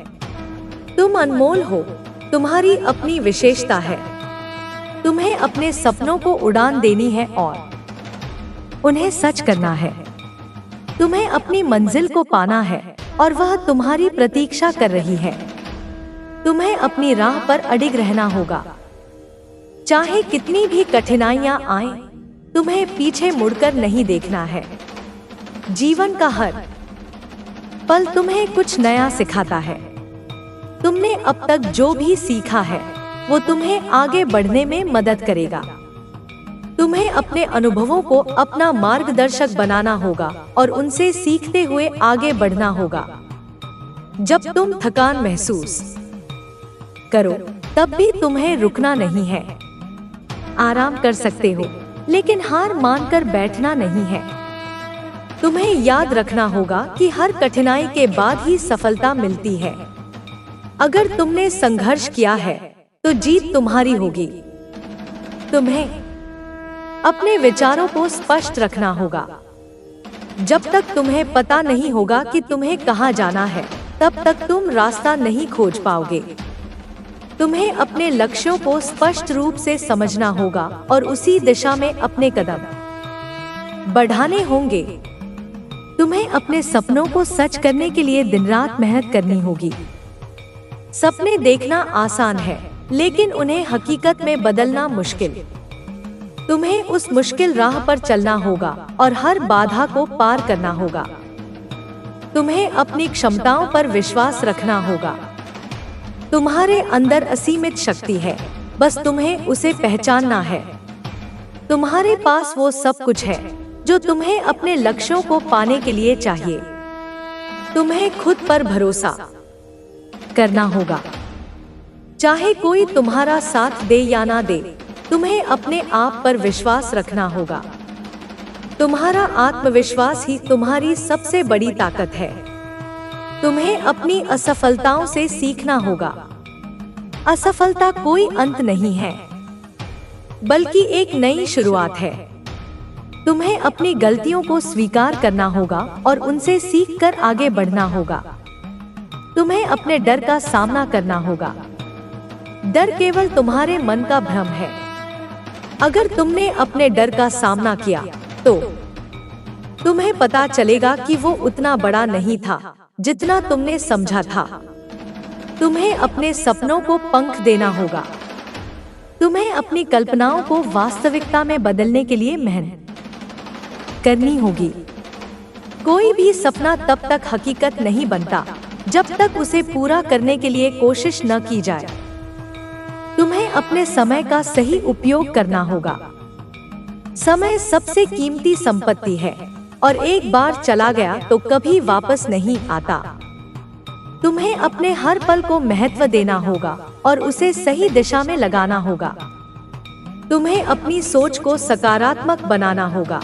तुम अनमोल हो, तुम्हारी अपनी विशेषता है। तुम्हें अपने सपनों को उड़ान देनी है और उन्हें सच करना है। तुम्हें अपनी मंजिल को पाना है और वह तुम्हारी प्रतीक्षा कर रही है। तुम्हें अपनी राह पर अडिग रहना होगा। चाहे कितनी भी कठिनाइयां आएं, तुम्हें पीछे मुड़कर नहीं देखना है। जीवन का हर पल तुम्हें कुछ नया सिखाता है। तुमने अब तक जो भी सीखा है वो तुम्हें आगे बढ़ने में मदद करेगा। तुम्हें अपने अनुभवों को अपना मार्गदर्शक बनाना होगा और उनसे सीखते हुए आगे बढ़ना होगा। जब तुम थकान महसूस करो तब भी तुम्हें रुकना नहीं है। आराम कर सकते हो, लेकिन हार मानकर बैठना नहीं है। तुम्हें याद रखना होगा कि हर कठिनाई के बाद ही सफलता मिलती है। अगर तुमने संघर्ष किया है तो जीत तुम्हारी होगी। तुम्हें अपने विचारों को स्पष्ट रखना होगा। जब तक तुम्हें पता नहीं होगा कि तुम्हें कहां जाना है, तब तक तुम रास्ता नहीं खोज पाओगे। तुम्हें अपने लक्ष्यों को स्पष्ट रूप से समझना होगा और उसी दिशा में अपने कदम बढ़ाने होंगे। तुम्हें अपने सपनों को सच करने के लिए दिन रात मेहनत करनी होगी। सपने देखना आसान है, लेकिन उन्हें हकीकत में बदलना मुश्किल। तुम्हें उस मुश्किल राह पर चलना होगा और हर बाधा को पार करना होगा। तुम्हें अपनी क्षमताओं पर विश्वास रखना होगा। तुम्हारे अंदर असीमित शक्ति है, बस तुम्हें उसे पहचानना है। तुम्हारे पास वो सब कुछ है जो तुम्हें अपने लक्ष्यों को पाने के लिए चाहिए। तुम्हें खुद पर भरोसा करना होगा। चाहे कोई तुम्हारा साथ दे या ना दे, तुम्हें अपने आप पर विश्वास रखना होगा। तुम्हारा आत्मविश्वास ही तुम्हारी सबसे बड़ी ताकत है। तुम्हें अपनी असफलताओं से सीखना होगा। असफलता कोई अंत नहीं है, बल्कि एक नई शुरुआत है। तुम्हें अपनी गलतियों को स्वीकार करना होगा और उनसे सीखकर आगे बढ़ना होगा। तुम्हें अपने डर का सामना करना होगा। डर केवल तुम्हारे मन का भ्रम है। अगर तुमने अपने डर का सामना किया तो तुम्हें पता चलेगा कि वो उतना बड़ा नहीं था जितना तुमने समझा था। तुम्हें अपने सपनों को पंख देना होगा। तुम्हें अपनी कल्पनाओं को वास्तविकता में बदलने के लिए मेहनत करनी होगी। कोई भी सपना तब तक हकीकत नहीं बनता जब तक उसे पूरा करने के लिए कोशिश न की जाए। तुम्हें अपने समय का सही उपयोग करना होगा। समय सबसे कीमती संपत्ति है और एक बार चला गया तो कभी वापस नहीं आता। तुम्हें अपने हर पल को महत्व देना होगा और उसे सही दिशा में लगाना होगा। तुम्हें अपनी सोच को सकारात्मक बनाना होगा।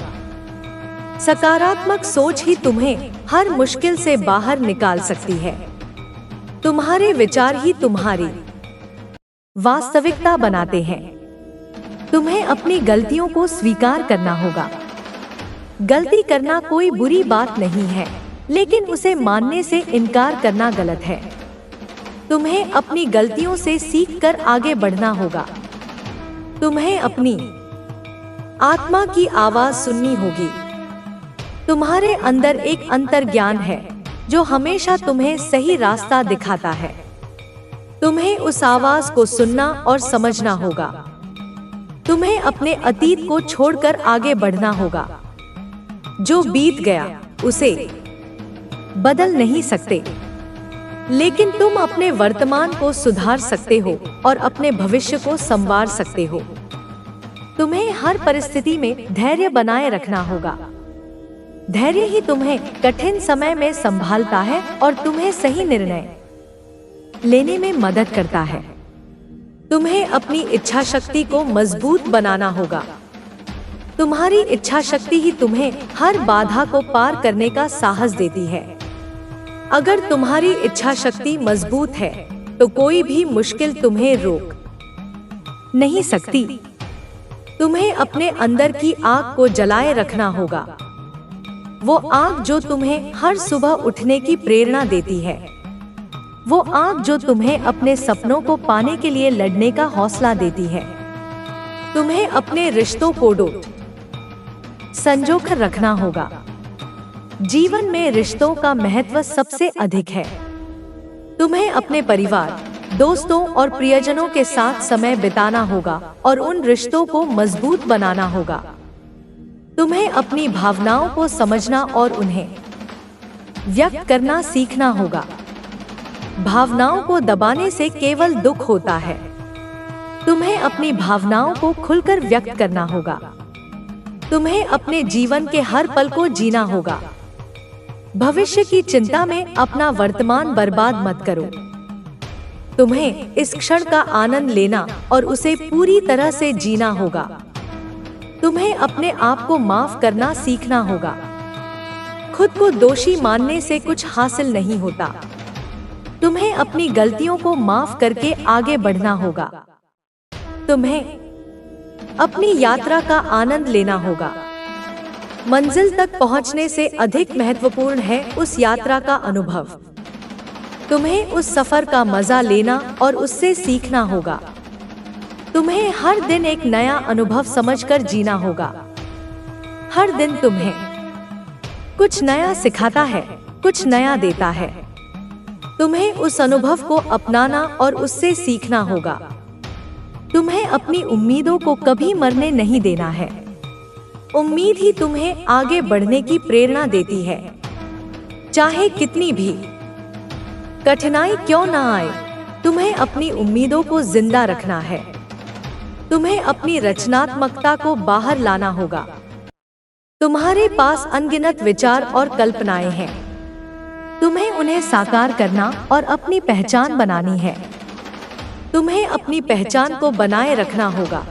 सकारात्मक सोच ही तुम्हें हर मुश्किल से बाहर निकाल सकती है। तुम्हारे विचार ही तुम्हारी वास्तविकता बनाते हैं। तुम्हें अपनी गलतियों को स्वीकार करना होगा। गलती करना कोई बुरी बात नहीं है, लेकिन उसे मानने से इनकार करना गलत है। तुम्हें अपनी गलतियों से सीखकर आगे बढ़ना होगा। तुम्हें अपनी आत्मा की आवाज सुननी होगी। तुम्हारे अंदर एक अंतर्ज्ञान है जो हमेशा तुम्हें सही रास्ता दिखाता है। तुम्हें उस आवाज को सुनना और समझना होगा। तुम्हें अपने अतीत को छोड़कर आगे बढ़ना होगा। जो बीत गया उसे बदल नहीं सकते, लेकिन तुम अपने वर्तमान को सुधार सकते हो और अपने भविष्य को संवार सकते हो। तुम्हें हर परिस्थिति में धैर्य बनाए रखना होगा। धैर्य ही तुम्हें कठिन समय में संभालता है और तुम्हें सही निर्णय लेने में मदद करता है। तुम्हें अपनी इच्छा शक्ति को मजबूत बनाना होगा। तुम्हारी इच्छा शक्ति ही तुम्हें हर बाधा को पार करने का साहस देती है। अगर तुम्हारी इच्छा शक्ति मजबूत है तो कोई भी मुश्किल तुम्हें रोक नहीं सकती। तुम्हें अपने अंदर की आग को जलाए रखना होगा। वो आग जो तुम्हें हर सुबह उठने की प्रेरणा देती है। वो आग जो तुम्हें अपने सपनों को पाने के लिए लड़ने का हौसला देती है। तुम्हें अपने रिश्तों को डोट संजोकर रखना होगा। जीवन में रिश्तों का महत्व सबसे अधिक है। तुम्हें अपने परिवार, दोस्तों और प्रियजनों के साथ समय बिताना होगा और उन रिश्तों को मजबूत बनाना होगा। तुम्हें अपनी भावनाओं को समझना और उन्हें व्यक्त करना सीखना होगा। भावनाओं को दबाने से केवल दुख होता है। तुम्हें अपनी भावनाओं को खुलकर व्यक्त करना होगा। तुम्हें अपने जीवन के हर पल को जीना होगा। भविष्य की चिंता में अपना वर्तमान बर्बाद मत करो। तुम्हें इस क्षण का आनंद लेना और उसे पूरी तरह से जीना होगा। तुम्हें अपने आप को माफ करना सीखना होगा। खुद को दोषी मानने से कुछ हासिल नहीं होता। तुम्हें अपनी गलतियों को माफ करके आगे बढ़ना होगा। तुम्हें अपनी यात्रा का आनंद लेना होगा। मंजिल तक पहुंचने से अधिक महत्वपूर्ण है उस यात्रा का अनुभव। तुम्हें उस सफर का मजा लेना और उससे सीखना होगा। तुम्हें हर दिन एक नया अनुभव समझकर जीना होगा। हर दिन तुम्हें कुछ नया सिखाता है, कुछ नया देता है। तुम्हें उस अनुभव को अपनाना और उससे सीखना होगा। तुम्हें अपनी उम्मीदों को कभी मरने नहीं देना है। उम्मीद ही तुम्हें आगे बढ़ने की प्रेरणा देती है। चाहे कितनी भी कठिनाई क्यों न आए, तुम्हें अपनी उम्मीदों को जिंदा रखना है। तुम्हें अपनी रचनात्मकता को बाहर लाना होगा। तुम्हारे पास अनगिनत विचार और कल्पनाएं हैं। तुम्हें उन्हें साकार करना और अपनी पहचान बनानी है। तुम्हें अपनी पहचान को बनाए रखना होगा।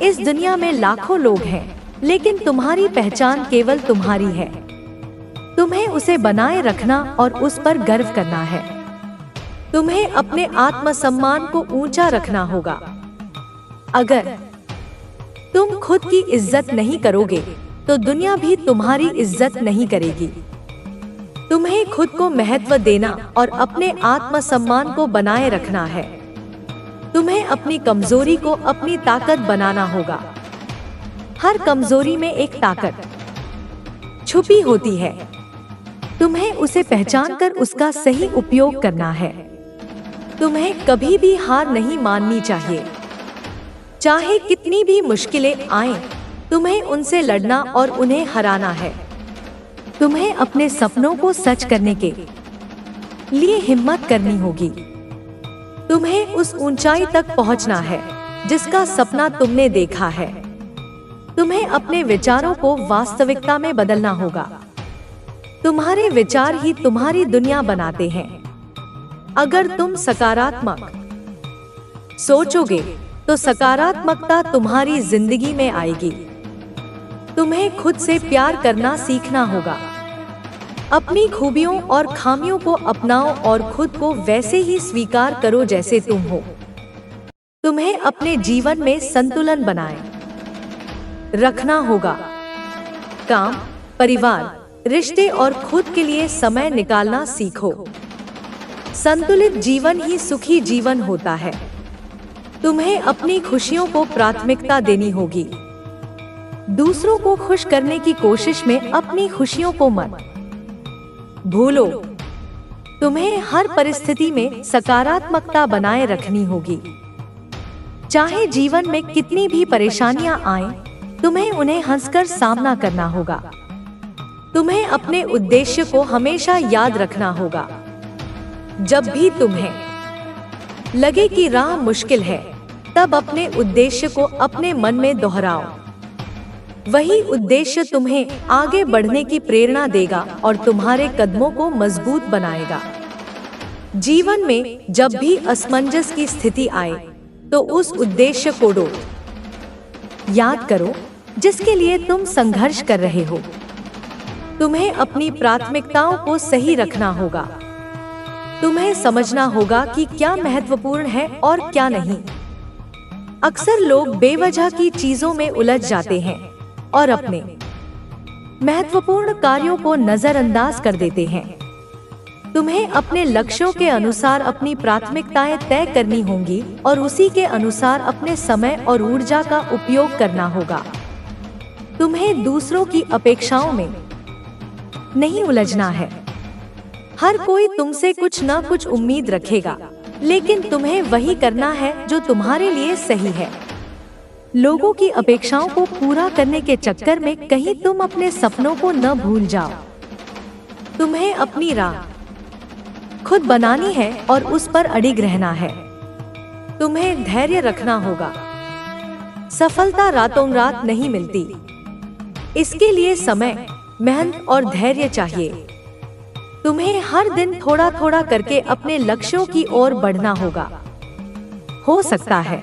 इस दुनिया में लाखों लोग हैं, लेकिन तुम्हारी पहचान केवल तुम्हारी है। तुम्हें उसे बनाए रखना और उस पर गर्व करना है। तुम्हें अपने आत्मसम्मान को ऊंचा रखना होगा। अगर तुम खुद की इज्जत नहीं करोगे तो दुनिया भी तुम्हारी इज्जत नहीं करेगी। तुम्हें खुद को महत्व देना और अपने आत्मसम्मान को बनाए रखना है। तुम्हें अपनी कमजोरी को अपनी ताकत बनाना होगा। हर कमजोरी में एक ताकत छुपी होती है। तुम्हें उसे पहचानकर उसका सही उपयोग करना है। तुम्हें कभी भी हार नहीं माननी चाहिए। चाहे कितनी भी मुश्किलें आएं, तुम्हें उनसे लड़ना और उन्हें हराना है। तुम्हें अपने सपनों को सच करने के लिए हिम्मत करनी होगी। तुम्हें उस ऊंचाई तक पहुंचना है जिसका सपना तुमने देखा है। तुम्हें अपने विचारों को वास्तविकता में बदलना होगा। तुम्हारे विचार ही तुम्हारी दुनिया बनाते हैं। अगर तुम सकारात्मक सोचोगे तो सकारात्मकता तुम्हारी जिंदगी में आएगी। तुम्हें खुद से प्यार करना सीखना होगा। अपनी खूबियों और खामियों को अपनाओ और खुद को वैसे ही स्वीकार करो जैसे तुम हो। तुम्हें अपने जीवन में संतुलन बनाए रखना होगा। काम, परिवार, रिश्ते और खुद के लिए समय निकालना सीखो। संतुलित जीवन ही सुखी जीवन होता है। तुम्हें अपनी खुशियों को प्राथमिकता देनी होगी। दूसरों को खुश करने की कोशिश में अपनी खुशियों को मत भूलो। तुम्हें हर परिस्थिति में सकारात्मकता बनाए रखनी होगी। चाहे जीवन में कितनी भी परेशानियां आएं, तुम्हें उन्हें हंसकर सामना करना होगा। तुम्हें अपने उद्देश्य को हमेशा याद रखना होगा। जब भी तुम्हें लगे कि राह मुश्किल है, तब अपने उद्देश्य को अपने मन में दोहराओ। वही उद्देश्य तुम्हें आगे बढ़ने की प्रेरणा देगा और तुम्हारे कदमों को मजबूत बनाएगा। जीवन में जब भी असमंजस की स्थिति आए, तो उस उद्देश्य को याद करो जिसके लिए तुम संघर्ष कर रहे हो। तुम्हें अपनी प्राथमिकताओं को सही रखना होगा। तुम्हें समझना होगा कि क्या महत्वपूर्ण है और क्या नहीं। अक्सर लोग बेवजह की चीजों में उलझ जाते हैं और अपने महत्वपूर्ण कार्यों को नजरअंदाज कर देते हैं। तुम्हें अपने लक्ष्यों के अनुसार अपनी प्राथमिकताएं तय करनी होंगी और उसी के अनुसार अपने समय और ऊर्जा का उपयोग करना होगा। तुम्हें दूसरों की अपेक्षाओं में नहीं उलझना है। हर कोई तुमसे कुछ न कुछ उम्मीद रखेगा, लेकिन तुम्हें वही करना है जो तुम्हारे लिए सही है। लोगों की अपेक्षाओं को पूरा करने के चक्कर में कहीं तुम अपने सपनों को न भूल जाओ। तुम्हें अपनी राह खुद बनानी है और उस पर अडिग रहना है। तुम्हें धैर्य रखना होगा। सफलता रातों रात नहीं मिलती। इसके लिए समय, मेहनत और धैर्य चाहिए। तुम्हें हर दिन थोड़ा थोड़ा करके अपने लक्ष्यों की ओर बढ़ना होगा। हो सकता है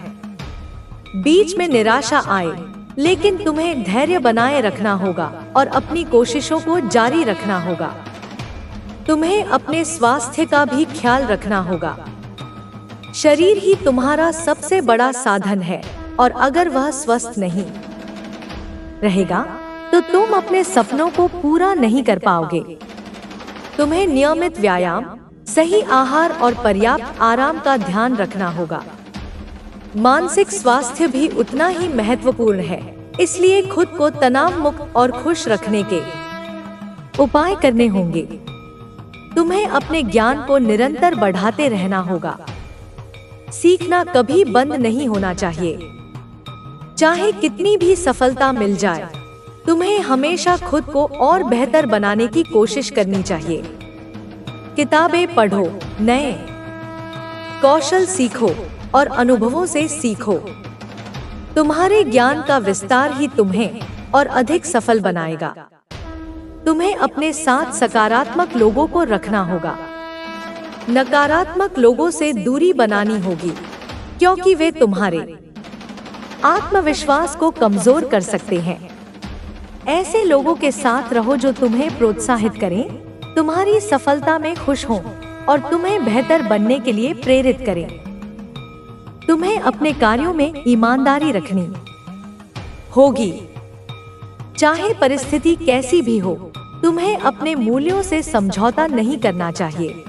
बीच में निराशा आए, लेकिन तुम्हें धैर्य बनाए रखना होगा और अपनी कोशिशों को जारी रखना होगा। तुम्हें अपने स्वास्थ्य का भी ख्याल रखना होगा। शरीर ही तुम्हारा सबसे बड़ा साधन है और अगर वह स्वस्थ नहीं रहेगा तो तुम अपने सपनों को पूरा नहीं कर पाओगे। तुम्हें नियमित व्यायाम, सही आहार और पर्याप्त आराम का ध्यान रखना होगा। मानसिक स्वास्थ्य भी उतना ही महत्वपूर्ण है, इसलिए खुद को तनाव मुक्त और खुश रखने के उपाय करने होंगे। तुम्हें अपने ज्ञान को निरंतर बढ़ाते रहना होगा। सीखना कभी बंद नहीं होना चाहिए। चाहे कितनी भी सफलता मिल जाए, तुम्हें हमेशा खुद को और बेहतर बनाने की कोशिश करनी चाहिए। किताबें पढ़ो, नए कौशल सीखो और अनुभवों से सीखो। तुम्हारे ज्ञान का विस्तार ही तुम्हें और अधिक सफल बनाएगा। तुम्हें अपने साथ सकारात्मक लोगों को रखना होगा। नकारात्मक लोगों से दूरी बनानी होगी, क्योंकि वे तुम्हारे आत्मविश्वास को कमजोर कर सकते हैं। ऐसे लोगों के साथ रहो जो तुम्हें प्रोत्साहित करें, तुम्हारी सफलता में खुश हों और तुम्हें बेहतर बनने के लिए प्रेरित करें। तुम्हें अपने कार्यों में ईमानदारी रखनी होगी। चाहे परिस्थिति कैसी भी हो, तुम्हें अपने मूल्यों से समझौता नहीं करना चाहिए।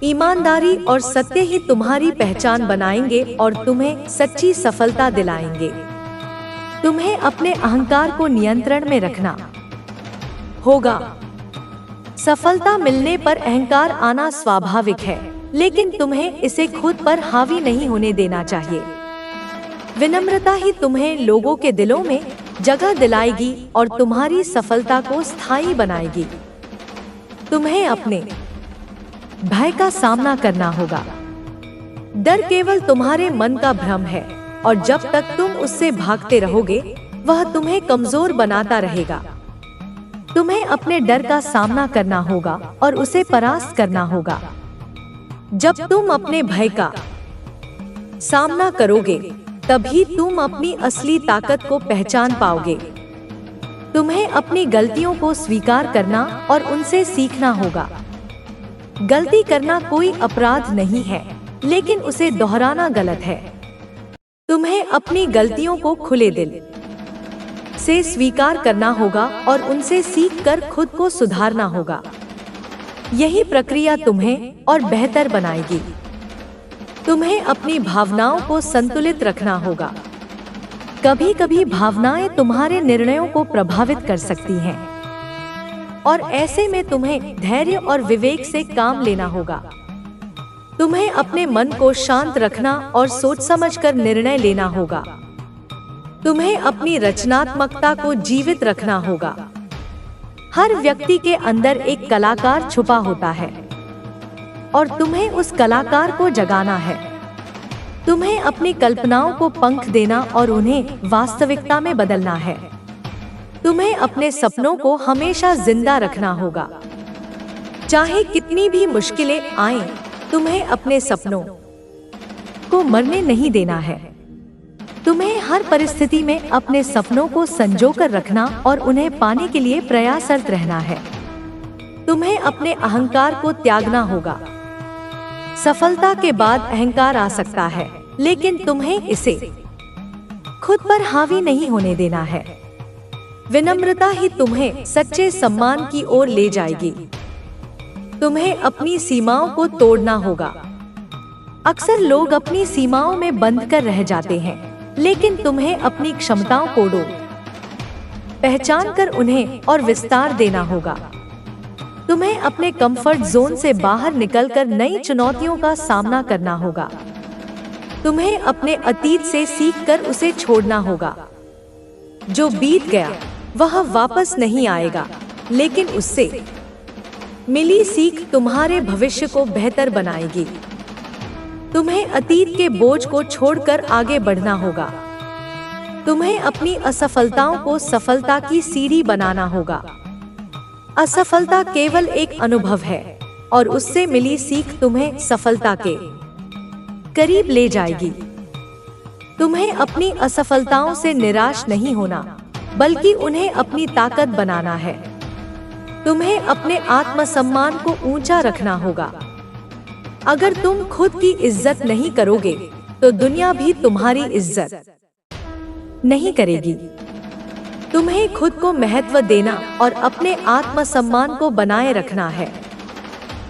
ईमानदारी और सत्य ही तुम्हारी पहचान बनाएंगे और तुम्हें सच्ची सफलता दिलाएंगे। तुम्हें अपने अहंकार को नियंत्रण में रखना होगा। सफलता मिलने पर अहंकार आना स्वाभाविक है, लेकिन तुम्हें इसे खुद पर हावी नहीं होने देना चाहिए। विनम्रता ही तुम्हें लोगों के दिलों में जगह दिलाएगी और तुम्हारी सफलता को स्थायी बनाएगी। तुम्हें अपने भय का सामना करना होगा। डर केवल तुम्हारे मन का भ्रम है और जब तक तुम उससे भागते रहोगे वह तुम्हें कमजोर बनाता रहेगा। तुम्हें अपने डर का सामना करना होगा और उसे परास्त करना होगा। जब तुम अपने भय का सामना करोगे तभी तुम अपनी असली ताकत को पहचान पाओगे। तुम्हें अपनी गलतियों को स्वीकार करना और उनसे सीखना होगा। गलती करना कोई अपराध नहीं है, लेकिन उसे दोहराना गलत है। तुम्हें अपनी गलतियों को खुले दिल से स्वीकार करना होगा और उनसे सीखकर खुद को सुधारना होगा। यही प्रक्रिया तुम्हें और बेहतर बनाएगी। तुम्हें अपनी भावनाओं को संतुलित रखना होगा। कभी कभी भावनाएं तुम्हारे निर्णयों को प्रभावित कर सकती हैं, और ऐसे में तुम्हें धैर्य और विवेक से काम लेना होगा। तुम्हें अपने मन को शांत रखना और सोच समझकर निर्णय लेना होगा। तुम्हें अपनी रचनात्मकता को जीवित रखना होगा। हर व्यक्ति के अंदर एक कलाकार छुपा होता है और तुम्हें उस कलाकार को जगाना है। तुम्हें अपनी कल्पनाओं को पंख देना और उन्हें वास्तविकता में बदलना है। तुम्हें अपने सपनों को हमेशा जिंदा रखना होगा। चाहे कितनी भी मुश्किलें आएं, तुम्हें अपने सपनों को मरने नहीं देना है। तुम्हें हर परिस्थिति में अपने सपनों को संजोकर रखना और उन्हें पाने के लिए प्रयासरत रहना है। तुम्हें अपने अहंकार को त्यागना होगा। सफलता के बाद अहंकार आ सकता है, लेकिन तुम्हें इसे खुद पर हावी नहीं होने देना है। विनम्रता ही तुम्हें सच्चे सम्मान की ओर ले जाएगी। तुम्हें अपनी सीमाओं को तोड़ना होगा। अक्सर लोग अपनी सीमाओं में बंद कर रह जाते हैं, लेकिन तुम्हें अपनी क्षमताओं को पहचान कर उन्हें और विस्तार देना होगा। तुम्हें अपने कंफर्ट जोन से बाहर निकलकर नई चुनौतियों का सामना करना होगा। तुम्हें अपने अतीत से सीखकर उसे छोड़ना होगा। जो बीत गया वह वापस नहीं आएगा, लेकिन उससे मिली सीख तुम्हारे भविष्य को बेहतर बनाएगी। तुम्हें अतीत के बोझ को छोड़कर आगे बढ़ना होगा। तुम्हें अपनी असफलताओं को सफलता की सीढ़ी बनाना होगा। असफलता केवल एक अनुभव है और उससे मिली सीख तुम्हें सफलता के करीब ले जाएगी। तुम्हें अपनी असफलताओं से निराश नहीं होना, बल्कि उन्हें अपनी ताकत बनाना है। तुम्हें अपने आत्मसम्मान को ऊंचा रखना होगा। अगर तुम खुद की इज्जत नहीं करोगे, तो दुनिया भी तुम्हारी इज्जत नहीं करेगी। तुम्हें खुद को महत्व देना और अपने आत्मसम्मान को बनाए रखना है।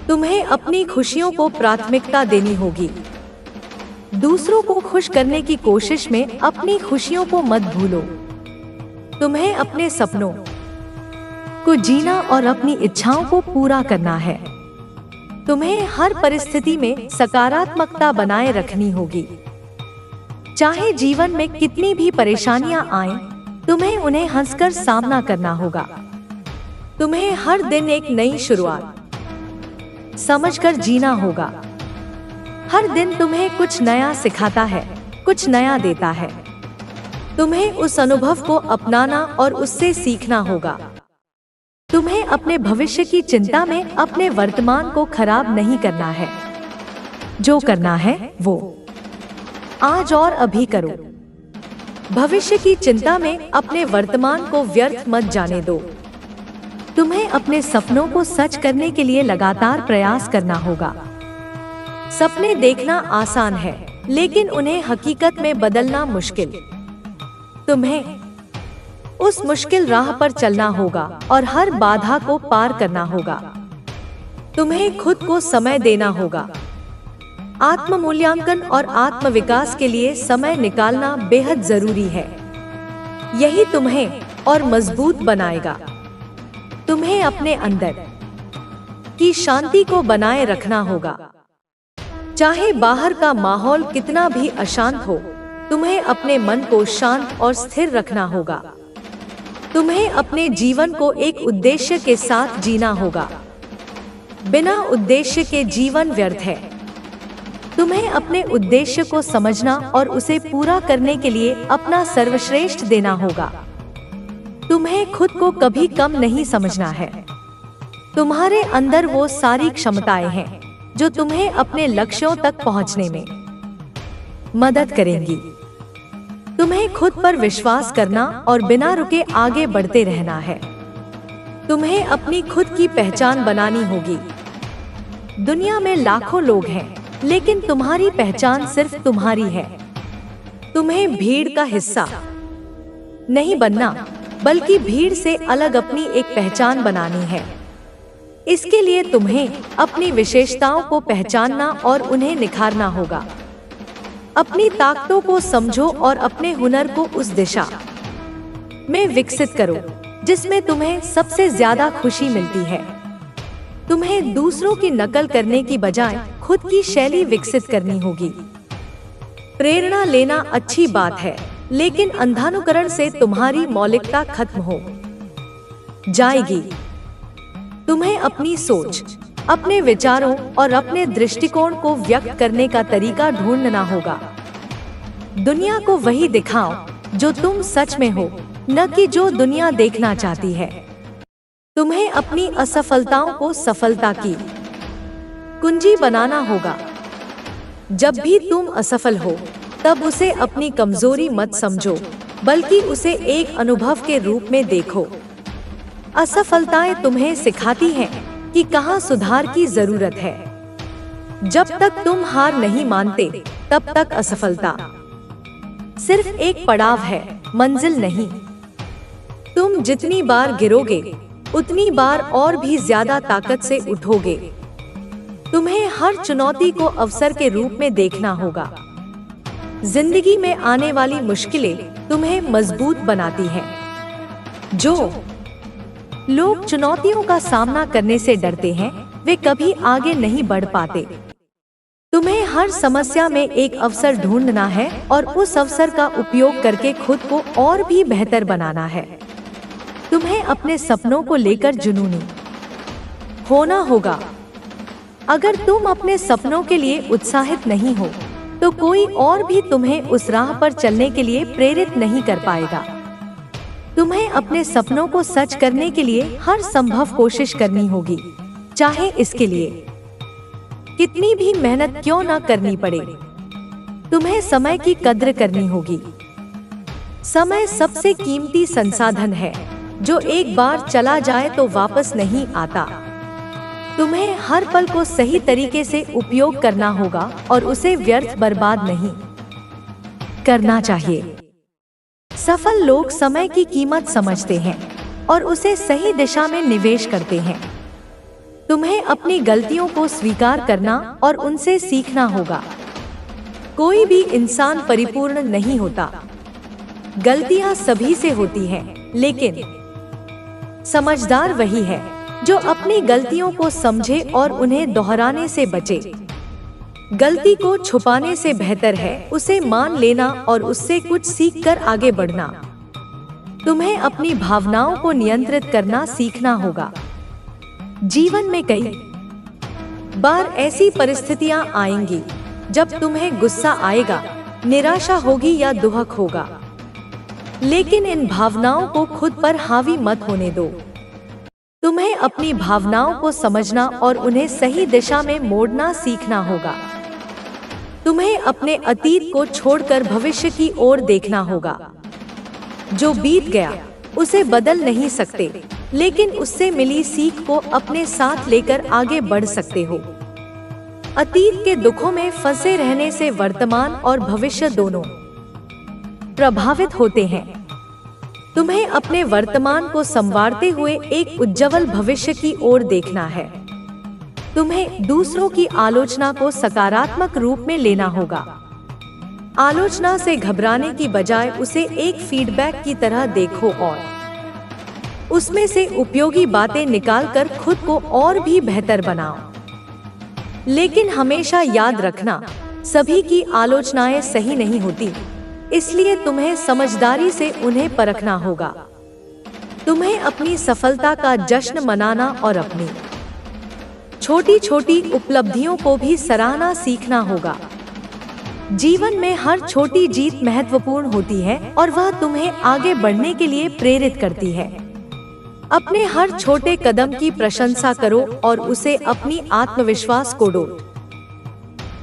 तुम्हें अपनी खुशियों को प्राथमिकता देनी होगी। दूसरों को खुश करने की कोशिश में अपनी खुशियों को मत भूलो। तुम्हें अपने सपनों को जीना और अपनी इच्छाओं को पूरा करना है। तुम्हें हर परिस्थिति में सकारात्मकता बनाए रखनी होगी। चाहे जीवन में कितनी भी परेशानियां आएं, तुम्हें उन्हें हंसकर सामना करना होगा। तुम्हें हर दिन एक नई शुरुआत समझकर जीना होगा। हर दिन तुम्हें कुछ नया सिखाता है, कुछ नया देता है। तुम्हें उस अनुभव को अपनाना और उससे सीखना होगा। तुम्हें अपने भविष्य की चिंता में अपने वर्तमान को खराब नहीं करना है। जो करना है वो आज और अभी करो। भविष्य की चिंता में अपने वर्तमान को व्यर्थ मत जाने दो। तुम्हें अपने सपनों को सच करने के लिए लगातार प्रयास करना होगा। सपने देखना आसान है, लेकिन उन्हें हकीकत में बदलना मुश्किल। तुम्हें उस मुश्किल राह पर चलना होगा और हर बाधा को पार करना होगा। तुम्हें खुद को समय देना होगा। आत्म मूल्यांकन और आत्म विकास के लिए समय निकालना बेहद जरूरी है। यही तुम्हें और मजबूत बनाएगा। तुम्हें अपने अंदर की शांति को बनाए रखना होगा। चाहे बाहर का माहौल कितना भी अशांत हो, तुम्हें अपने मन को शांत और स्थिर रखना होगा। तुम्हें अपने जीवन को एक उद्देश्य के साथ जीना होगा। बिना उद्देश्य के जीवन व्यर्थ है। तुम्हें अपने उद्देश्य को समझना और उसे पूरा करने के लिए अपना सर्वश्रेष्ठ देना होगा। तुम्हें खुद को कभी कम नहीं समझना है। तुम्हारे अंदर वो सारी क्षमताएं हैं जो तुम्हें अपने लक्ष्यों तक पहुंचने में मदद करेंगी। तुम्हें खुद पर विश्वास करना और बिना रुके आगे बढ़ते रहना है। तुम्हें अपनी खुद की पहचान बनानी होगी। दुनिया में लाखों लोग हैं, लेकिन तुम्हारी पहचान सिर्फ तुम्हारी है। तुम्हें भीड़ का हिस्सा नहीं बनना, बल्कि भीड़ से अलग अपनी एक पहचान बनानी है। इसके लिए तुम्हें अपनी विशेषताओं को पहचानना और उन्हें निखारना होगा। अपनी ताकतों को समझो और अपने हुनर को उस दिशा में विकसित करो जिसमें तुम्हें सबसे ज्यादा खुशी मिलती है। तुम्हें दूसरों की नकल करने की बजाय खुद की शैली विकसित करनी होगी। प्रेरणा लेना अच्छी बात है, लेकिन अंधानुकरण से तुम्हारी मौलिकता खत्म हो जाएगी। तुम्हें अपनी सोच, अपने विचारों और अपने दृष्टिकोण को व्यक्त करने का तरीका ढूंढना होगा। दुनिया को वही दिखाओ जो तुम सच में हो, न कि जो दुनिया देखना चाहती है। तुम्हें अपनी असफलताओं को सफलता की कुंजी बनाना होगा। जब भी तुम असफल हो, तब उसे अपनी कमजोरी मत समझो, बल्कि उसे एक अनुभव के रूप में देखो। असफलताएं तुम्हें सिखाती हैं कि कहाँ सुधार की जरूरत है। जब तक तुम हार नहीं मानते, तब तक असफलता सिर्फ एक पड़ाव है, मंजिल नहीं। तुम जितनी बार गिरोगे, उतनी बार और भी ज्यादा ताकत से उठोगे। तुम्हें हर चुनौती को अवसर के रूप में देखना होगा। जिंदगी में आने वाली मुश्किलें तुम्हें मजबूत बनाती हैं। जो लोग चुनौतियों का सामना करने से डरते हैं, वे कभी आगे नहीं बढ़ पाते। तुम्हें हर समस्या में एक अवसर ढूंढना है और उस अवसर का उपयोग करके खुद को और भी बेहतर बनाना है। तुम्हें अपने सपनों को लेकर जुनूनी होना होगा। अगर तुम अपने सपनों के लिए उत्साहित नहीं हो, तो कोई और भी तुम्हें उस राह पर चलने के लिए प्रेरित नहीं कर पाएगा। तुम्हें अपने सपनों को सच करने के लिए हर संभव कोशिश करनी होगी, चाहे इसके लिए कितनी भी मेहनत क्यों न करनी पड़े। तुम्हें समय की कद्र करनी होगी। समय सबसे कीमती संसाधन है, जो एक बार चला जाए तो वापस नहीं आता। तुम्हें हर पल को सही तरीके से उपयोग करना होगा और उसे व्यर्थ बर्बाद नहीं करना चाहिए। सफल लोग समय की कीमत समझते हैं और उसे सही दिशा में निवेश करते हैं। तुम्हें अपनी गलतियों को स्वीकार करना और उनसे सीखना होगा। कोई भी इंसान परिपूर्ण नहीं होता। गलतियां सभी से होती हैं, लेकिन समझदार वही है जो अपनी गलतियों को समझे और उन्हें दोहराने से बचे। गलती को छुपाने से बेहतर है उसे मान लेना और उससे कुछ सीखकर आगे बढ़ना। तुम्हें अपनी भावनाओं को नियंत्रित करना सीखना होगा। जीवन में कई बार ऐसी परिस्थितियां आएंगी जब तुम्हें गुस्सा आएगा, निराशा होगी या दुख होगा, लेकिन इन भावनाओं को खुद पर हावी मत होने दो। तुम्हें अपनी भावनाओं को समझना और उन्हें सही दिशा में मोड़ना सीखना होगा। तुम्हें अपने अतीत को छोड़कर भविष्य की ओर देखना होगा। जो बीत गया उसे बदल नहीं सकते, लेकिन उससे मिली सीख को अपने साथ लेकर आगे बढ़ सकते हो। अतीत के दुखों में फंसे रहने से वर्तमान और भविष्य दोनों प्रभावित होते हैं। तुम्हें अपने वर्तमान को संवारते हुए एक उज्जवल भविष्य की ओर देखना है। तुम्हें दूसरों की आलोचना को सकारात्मक रूप में लेना होगा। आलोचना से घबराने की बजाय उसे एक फीडबैक की तरह देखो और उसमें से उपयोगी बातें निकालकर खुद को और भी बेहतर बनाओ। लेकिन हमेशा याद रखना, सभी की आलोचनाएं सही नहीं होती, इसलिए तुम्हें समझदारी से उन्हें परखना होगा। तुम्हें अपनी सफलता का जश्न मनाना और अपनी छोटी छोटी उपलब्धियों को भी सराहना सीखना होगा। जीवन में हर छोटी जीत महत्वपूर्ण होती है और वह तुम्हें आगे बढ़ने के लिए प्रेरित करती है। अपने हर छोटे कदम की प्रशंसा करो और उसे अपनी आत्मविश्वास को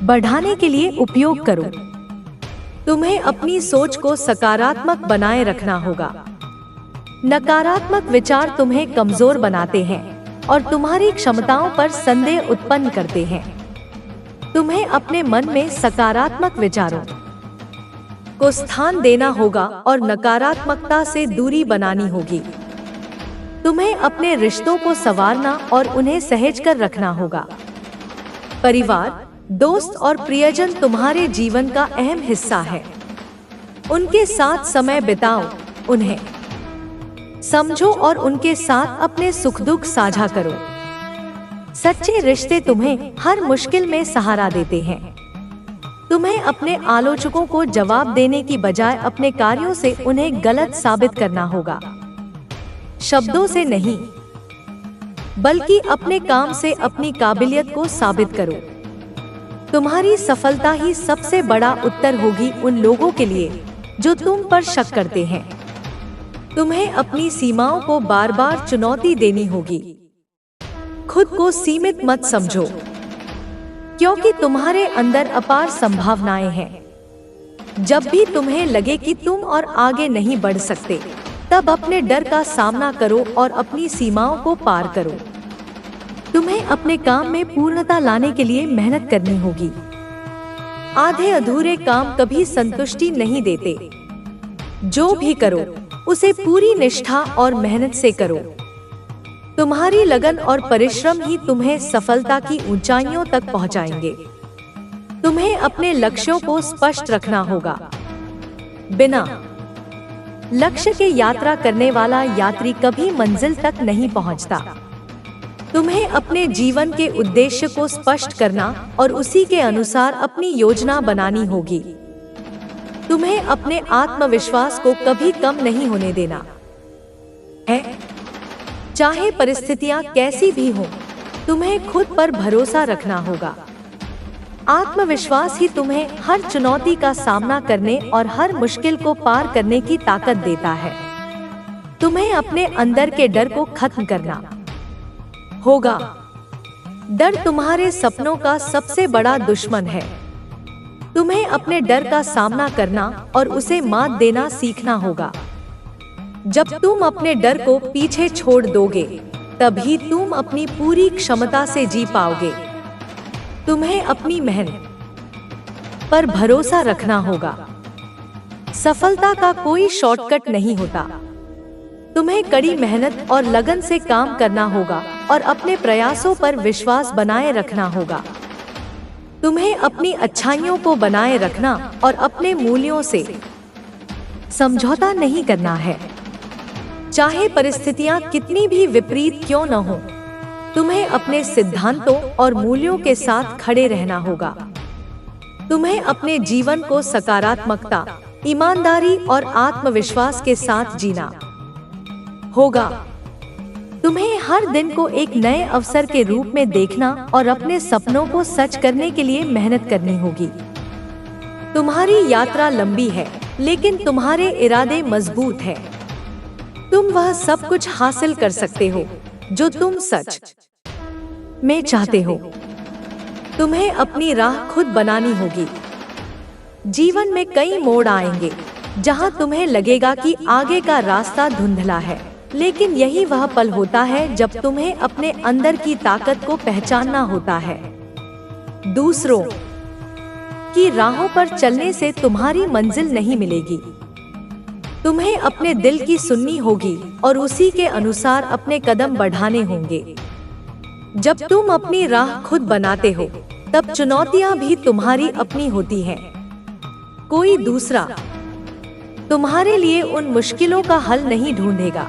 बढ़ाने के लिए उपयोग करो। तुम्हें अपनी सोच को सकारात्मक बनाए रखना होगा। नकारात्मक विचार तुम्हें कमजोर बनाते हैं और तुम्हारी क्षमताओं पर संदेह उत्पन्न करते हैं। तुम्हें अपने मन में सकारात्मक विचारों को स्थान देना होगा और नकारात्मकता से दूरी बनानी होगी। तुम्हें अपने रिश्तों को संवारना और उन्हें सहेज कर रखना होगा। परिवार, दोस्त और प्रियजन तुम्हारे जीवन का अहम हिस्सा है। उनके साथ समय बिताओ, उन्हें समझो और उनके साथ अपने सुख दुख साझा करो। सच्चे रिश्ते तुम्हें हर मुश्किल में सहारा देते हैं। तुम्हें अपने आलोचकों को जवाब देने की बजाय अपने कार्यों से उन्हें गलत साबित करना होगा। शब्दों से नहीं, बल्कि अपने काम से अपनी काबिलियत को साबित करो। तुम्हारी सफलता ही सबसे बड़ा उत्तर होगी उन लोगों के लिए जो तुम पर शक करते हैं। तुम्हें अपनी सीमाओं को बार बार चुनौती देनी होगी। खुद को सीमित मत समझो, क्योंकि तुम्हारे अंदर अपार संभावनाएं हैं। जब भी तुम्हें लगे कि तुम और आगे नहीं बढ़ सकते, तब अपने डर का सामना करो और अपनी सीमाओं को पार करो। तुम्हें अपने काम में पूर्णता लाने के लिए मेहनत करनी होगी। आधे अधूरे काम कभी संतुष्टि नहीं देते। जो भी करो, उसे पूरी निष्ठा और मेहनत से करो। तुम्हारी लगन और परिश्रम ही तुम्हें सफलता की ऊंचाइयों तक पहुंचाएंगे। तुम्हें अपने लक्ष्यों को स्पष्ट रखना होगा। बिना लक्ष्य के यात्रा करने वाला यात्री कभी मंजिल तक नहीं पहुंचता। तुम्हें अपने जीवन के उद्देश्य को स्पष्ट करना और उसी के अनुसार अपनी योजना बनानी होगी। तुम्हें अपने आत्मविश्वास को कभी कम नहीं होने देना है। चाहे परिस्थितियां कैसी भी हों, तुम्हें खुद पर भरोसा रखना होगा। आत्मविश्वास ही तुम्हें हर चुनौती का सामना करने और हर मुश्किल को पार करने की ताकत देता है। तुम्हें अपने अंदर के डर को खत्म करना होगा। डर तुम्हारे सपनों का सबसे बड़ा दुश्मन है। तुम्हें अपने डर का सामना करना और उसे मात देना सीखना होगा। जब तुम अपने डर को पीछे छोड़ दोगे, तभी तुम अपनी पूरी क्षमता से जी पाओगे। तुम्हें अपनी मेहनत पर भरोसा रखना होगा। सफलता का कोई शॉर्टकट नहीं होता। तुम्हें कड़ी मेहनत और लगन से काम करना होगा और अपने प्रयासों पर विश्वास बनाए रखना होगा। तुम्हें अपनी अच्छाइयों को बनाए रखना और अपने मूल्यों से समझौता नहीं करना है। चाहे परिस्थितियां कितनी भी विपरीत क्यों न हो, तुम्हें अपने सिद्धांतों और मूल्यों के साथ खड़े रहना होगा। तुम्हें अपने जीवन को सकारात्मकता, ईमानदारी और आत्मविश्वास के साथ जीना होगा। तुम्हें हर दिन को एक नए अवसर के रूप में देखना और अपने सपनों को सच करने के लिए मेहनत करनी होगी। तुम्हारी यात्रा लंबी है, लेकिन तुम्हारे इरादे मजबूत हैं। तुम वह सब कुछ हासिल कर सकते हो जो तुम सच में चाहते हो। तुम्हें अपनी राह खुद बनानी होगी। जीवन में कई मोड़ आएंगे जहां तुम्हें लगेगा कि आगे का रास्ता धुंधला है, लेकिन यही वह पल होता है जब तुम्हें अपने अंदर की ताकत को पहचानना होता है। दूसरों की राहों पर चलने से तुम्हारी मंजिल नहीं मिलेगी। तुम्हें अपने दिल की सुननी होगी और उसी के अनुसार अपने कदम बढ़ाने होंगे। जब तुम अपनी राह खुद बनाते हो, तब चुनौतियां भी तुम्हारी अपनी होती हैं। कोई दूसरा तुम्हारे लिए उन मुश्किलों का हल नहीं ढूंढेगा।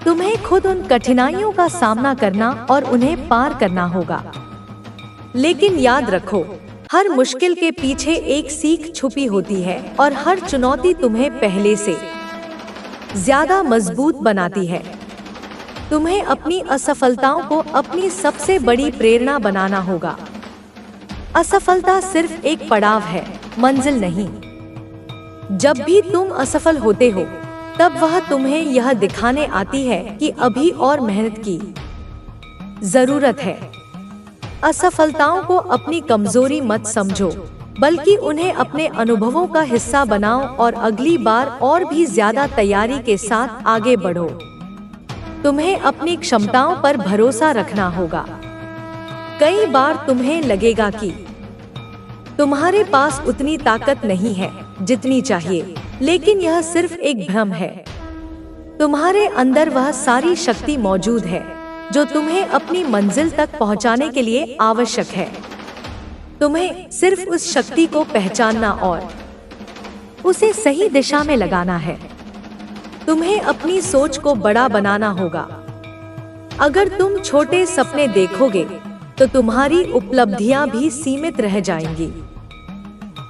तुम्हें खुद उन कठिनाइयों का सामना करना और उन्हें पार करना होगा। लेकिन याद रखो, हर मुश्किल के पीछे एक सीख छुपी होती है और हर चुनौती तुम्हें पहले से ज्यादा मजबूत बनाती है। तुम्हें अपनी असफलताओं को अपनी सबसे बड़ी प्रेरणा बनाना होगा। असफलता सिर्फ एक पड़ाव है, मंजिल नहीं। जब भी तुम असफल होते हो, तब वह तुम्हें यह दिखाने आती है कि अभी और मेहनत की जरूरत है। असफलताओं को अपनी कमजोरी मत समझो, बल्कि उन्हें अपने अनुभवों का हिस्सा बनाओ और अगली बार और भी ज्यादा तैयारी के साथ आगे बढ़ो। तुम्हें अपनी क्षमताओं पर भरोसा रखना होगा। कई बार तुम्हें लगेगा कि तुम्हारे पास उतनी ताकत नहीं है जितनी चाहिए, लेकिन यह सिर्फ एक भ्रम है। तुम्हारे अंदर वह सारी शक्ति मौजूद है जो तुम्हें अपनी मंजिल तक पहुंचाने के लिए आवश्यक है। तुम्हें सिर्फ उस शक्ति को पहचानना और उसे सही दिशा में लगाना है। तुम्हें अपनी सोच को बड़ा बनाना होगा। अगर तुम छोटे सपने देखोगे, तो तुम्हारी उपलब्धियां भी सीमित रह जाएंगी।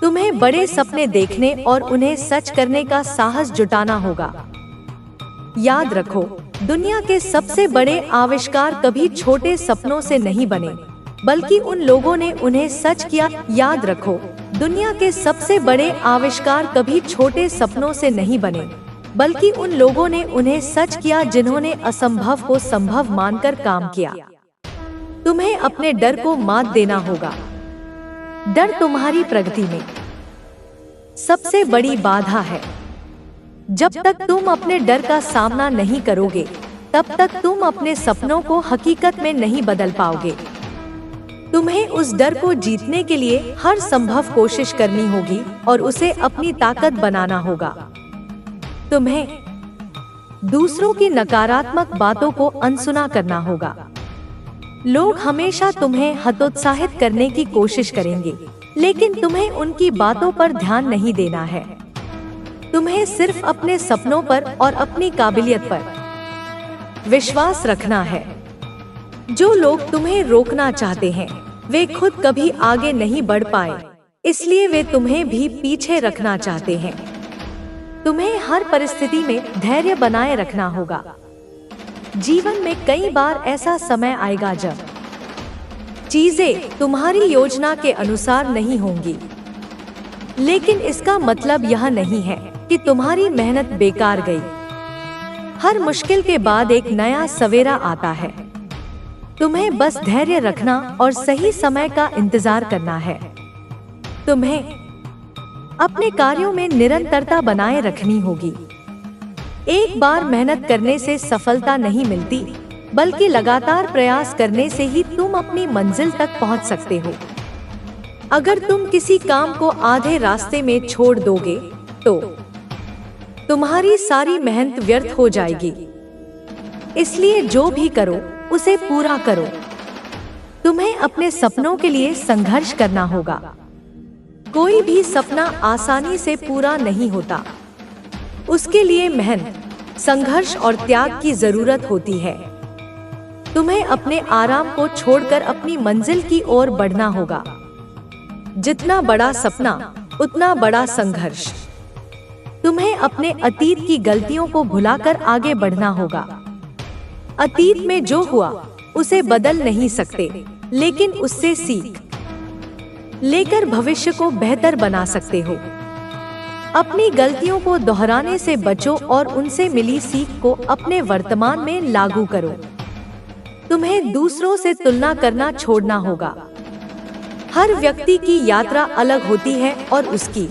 तुम्हें बड़े सपने देखने और उन्हें सच करने का साहस जुटाना होगा। याद रखो, दुनिया के सबसे बड़े आविष्कार कभी छोटे सपनों से नहीं बने, बल्कि उन लोगों ने उन्हें सच किया। याद रखो, दुनिया के सबसे बड़े आविष्कार कभी छोटे सपनों से नहीं बने, बल्कि उन लोगों ने उन्हें सच किया जिन्होंने असंभव को संभव मानकर काम किया। तुम्हें अपने डर को मात देना होगा। डर तुम्हारी प्रगति में सबसे बड़ी बाधा है। जब तक तुम अपने डर का सामना नहीं करोगे, तब तक तुम अपने सपनों को हकीकत में नहीं बदल पाओगे। तुम्हें उस डर को जीतने के लिए हर संभव कोशिश करनी होगी और उसे अपनी ताकत बनाना होगा। तुम्हें दूसरों की नकारात्मक बातों को अनसुना करना होगा। लोग हमेशा तुम्हें हतोत्साहित करने की कोशिश करेंगे, लेकिन तुम्हें उनकी बातों पर ध्यान नहीं देना है। तुम्हें सिर्फ अपने सपनों पर और अपनी काबिलियत पर विश्वास रखना है। जो लोग तुम्हें रोकना चाहते हैं, वे खुद कभी आगे नहीं बढ़ पाए, इसलिए वे तुम्हें भी पीछे रखना चाहते हैं। तुम्हें हर परिस्थिति में धैर्य बनाए रखना होगा। जीवन में कई बार ऐसा समय आएगा जब चीजें तुम्हारी योजना के अनुसार नहीं होंगी, लेकिन इसका मतलब यह नहीं है कि तुम्हारी मेहनत बेकार गई। हर मुश्किल के बाद एक नया सवेरा आता है। तुम्हें बस धैर्य रखना और सही समय का इंतजार करना है। तुम्हें अपने कार्यों में निरंतरता बनाए रखनी होगी। एक बार मेहनत करने से सफलता नहीं मिलती, बल्कि लगातार प्रयास करने से ही तुम अपनी मंजिल तक पहुंच सकते हो। अगर तुम किसी काम को आधे रास्ते में छोड़ दोगे, तो तुम्हारी सारी मेहनत व्यर्थ हो जाएगी। इसलिए जो भी करो, उसे पूरा करो। तुम्हें अपने सपनों के लिए संघर्ष करना होगा। कोई भी सपना आसानी से पूरा नहीं होता। उसके लिए मेहनत, संघर्ष और त्याग की जरूरत होती है। तुम्हें अपने आराम को छोड़कर अपनी मंजिल की ओर बढ़ना होगा। जितना बड़ा सपना, उतना बड़ा संघर्ष। तुम्हें अपने अतीत की गलतियों को भुलाकर आगे बढ़ना होगा। अतीत में जो हुआ, उसे बदल नहीं सकते, लेकिन उससे सीख लेकर भविष्य को बेहतर बना सकते हो। अपनी गलतियों को दोहराने से बचो और उनसे मिली सीख को अपने वर्तमान में लागू करो। तुम्हें दूसरों से तुलना करना छोड़ना होगा। हर व्यक्ति की यात्रा अलग होती है और उसकी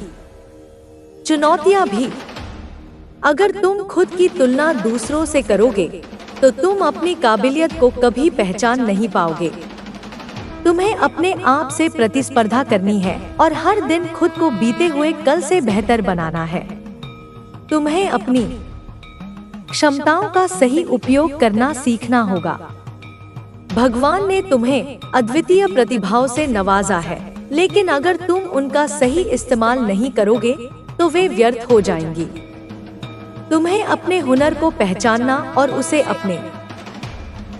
चुनौतियां भी। अगर तुम खुद की तुलना दूसरों से करोगे, तो तुम अपनी काबिलियत को कभी पहचान नहीं पाओगे। तुम्हें अपने आप से प्रतिस्पर्धा करनी है और हर दिन खुद को बीते हुए कल से बेहतर बनाना है। तुम्हें अपनी क्षमताओं का सही उपयोग करना सीखना होगा। भगवान ने तुम्हें अद्वितीय प्रतिभाओं से नवाजा है, लेकिन अगर तुम उनका सही इस्तेमाल नहीं करोगे तो वे व्यर्थ हो जाएंगी। तुम्हें अपने हुनर को पहचानना और उसे अपने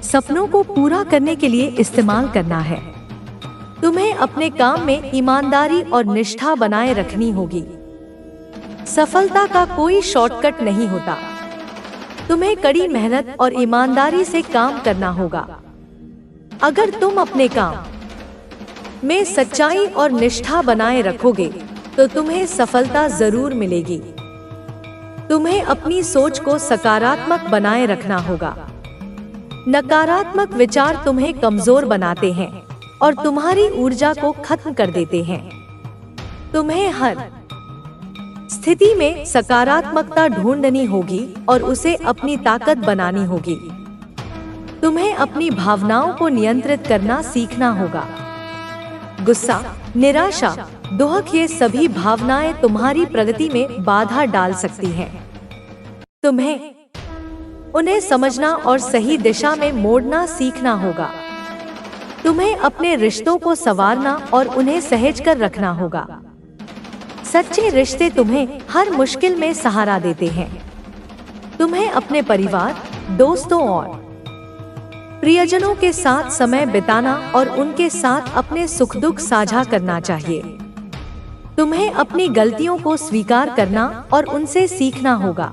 सपनों को पूरा करने के लिए इस्तेमाल करना है। तुम्हें अपने काम में ईमानदारी और निष्ठा बनाए रखनी होगी। सफलता का कोई शॉर्टकट नहीं होता। तुम्हें कड़ी मेहनत और ईमानदारी से काम करना होगा। अगर तुम अपने काम में सच्चाई और निष्ठा बनाए रखोगे तो तुम्हें सफलता जरूर मिलेगी। तुम्हें अपनी सोच को सकारात्मक बनाए रखना होगा। नकारात्मक विचार तुम्हें कमजोर बनाते हैं और तुम्हारी ऊर्जा को खत्म कर देते हैं। तुम्हें हर स्थिति में सकारात्मकता ढूंढनी होगी और उसे अपनी ताकत बनानी होगी। तुम्हें अपनी भावनाओं को नियंत्रित करना सीखना होगा। गुस्सा, निराशा, दुख, ये सभी भावनाएं तुम्हारी प्रगति में बाधा डाल सकती हैं। तुम्हें उन्हें समझना और सही दिशा में मोड़ना सीखना होगा। तुम्हें अपने रिश्तों को संवारना और उन्हें सहेज कर रखना होगा। सच्चे रिश्ते तुम्हें हर मुश्किल में सहारा देते हैं। तुम्हें अपने परिवार, दोस्तों और प्रियजनों के साथ समय बिताना और उनके साथ अपने सुख दुख साझा करना चाहिए। तुम्हें अपनी गलतियों को स्वीकार करना और उनसे सीखना होगा।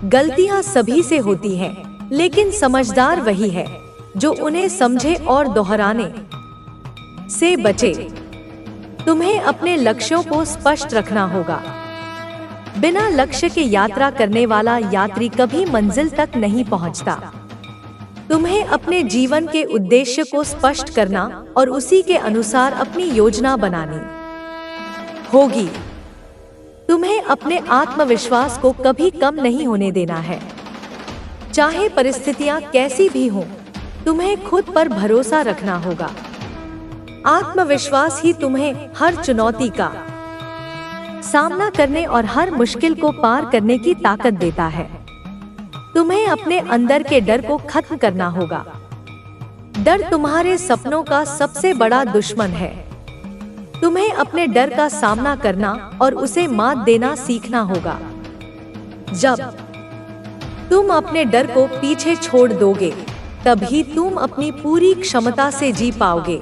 गलतियां सभी से होती हैं, लेकिन समझदार वही है जो उन्हें समझे और दोहराने से बचे। तुम्हें अपने लक्ष्यों को स्पष्ट रखना होगा। बिना लक्ष्य के यात्रा करने वाला यात्री कभी मंजिल तक नहीं पहुंचता। तुम्हें अपने जीवन के उद्देश्य को स्पष्ट करना और उसी के अनुसार अपनी योजना बनानी होगी। तुम्हें अपने आत्मविश्वास को कभी कम नहीं होने देना है। चाहे परिस्थितियां कैसी भी हों, तुम्हें खुद पर भरोसा रखना होगा। आत्मविश्वास ही तुम्हें हर चुनौती का सामना करने और हर मुश्किल को पार करने की ताकत देता है। तुम्हें अपने अंदर के डर को खत्म करना होगा। डर तुम्हारे सपनों का सबसे बड़ा दुश्मन है। तुम्हें अपने डर का सामना करना और उसे मात देना सीखना होगा। जब तुम अपने डर को पीछे छोड़ दोगे, तभी तुम अपनी पूरी क्षमता से जी पाओगे।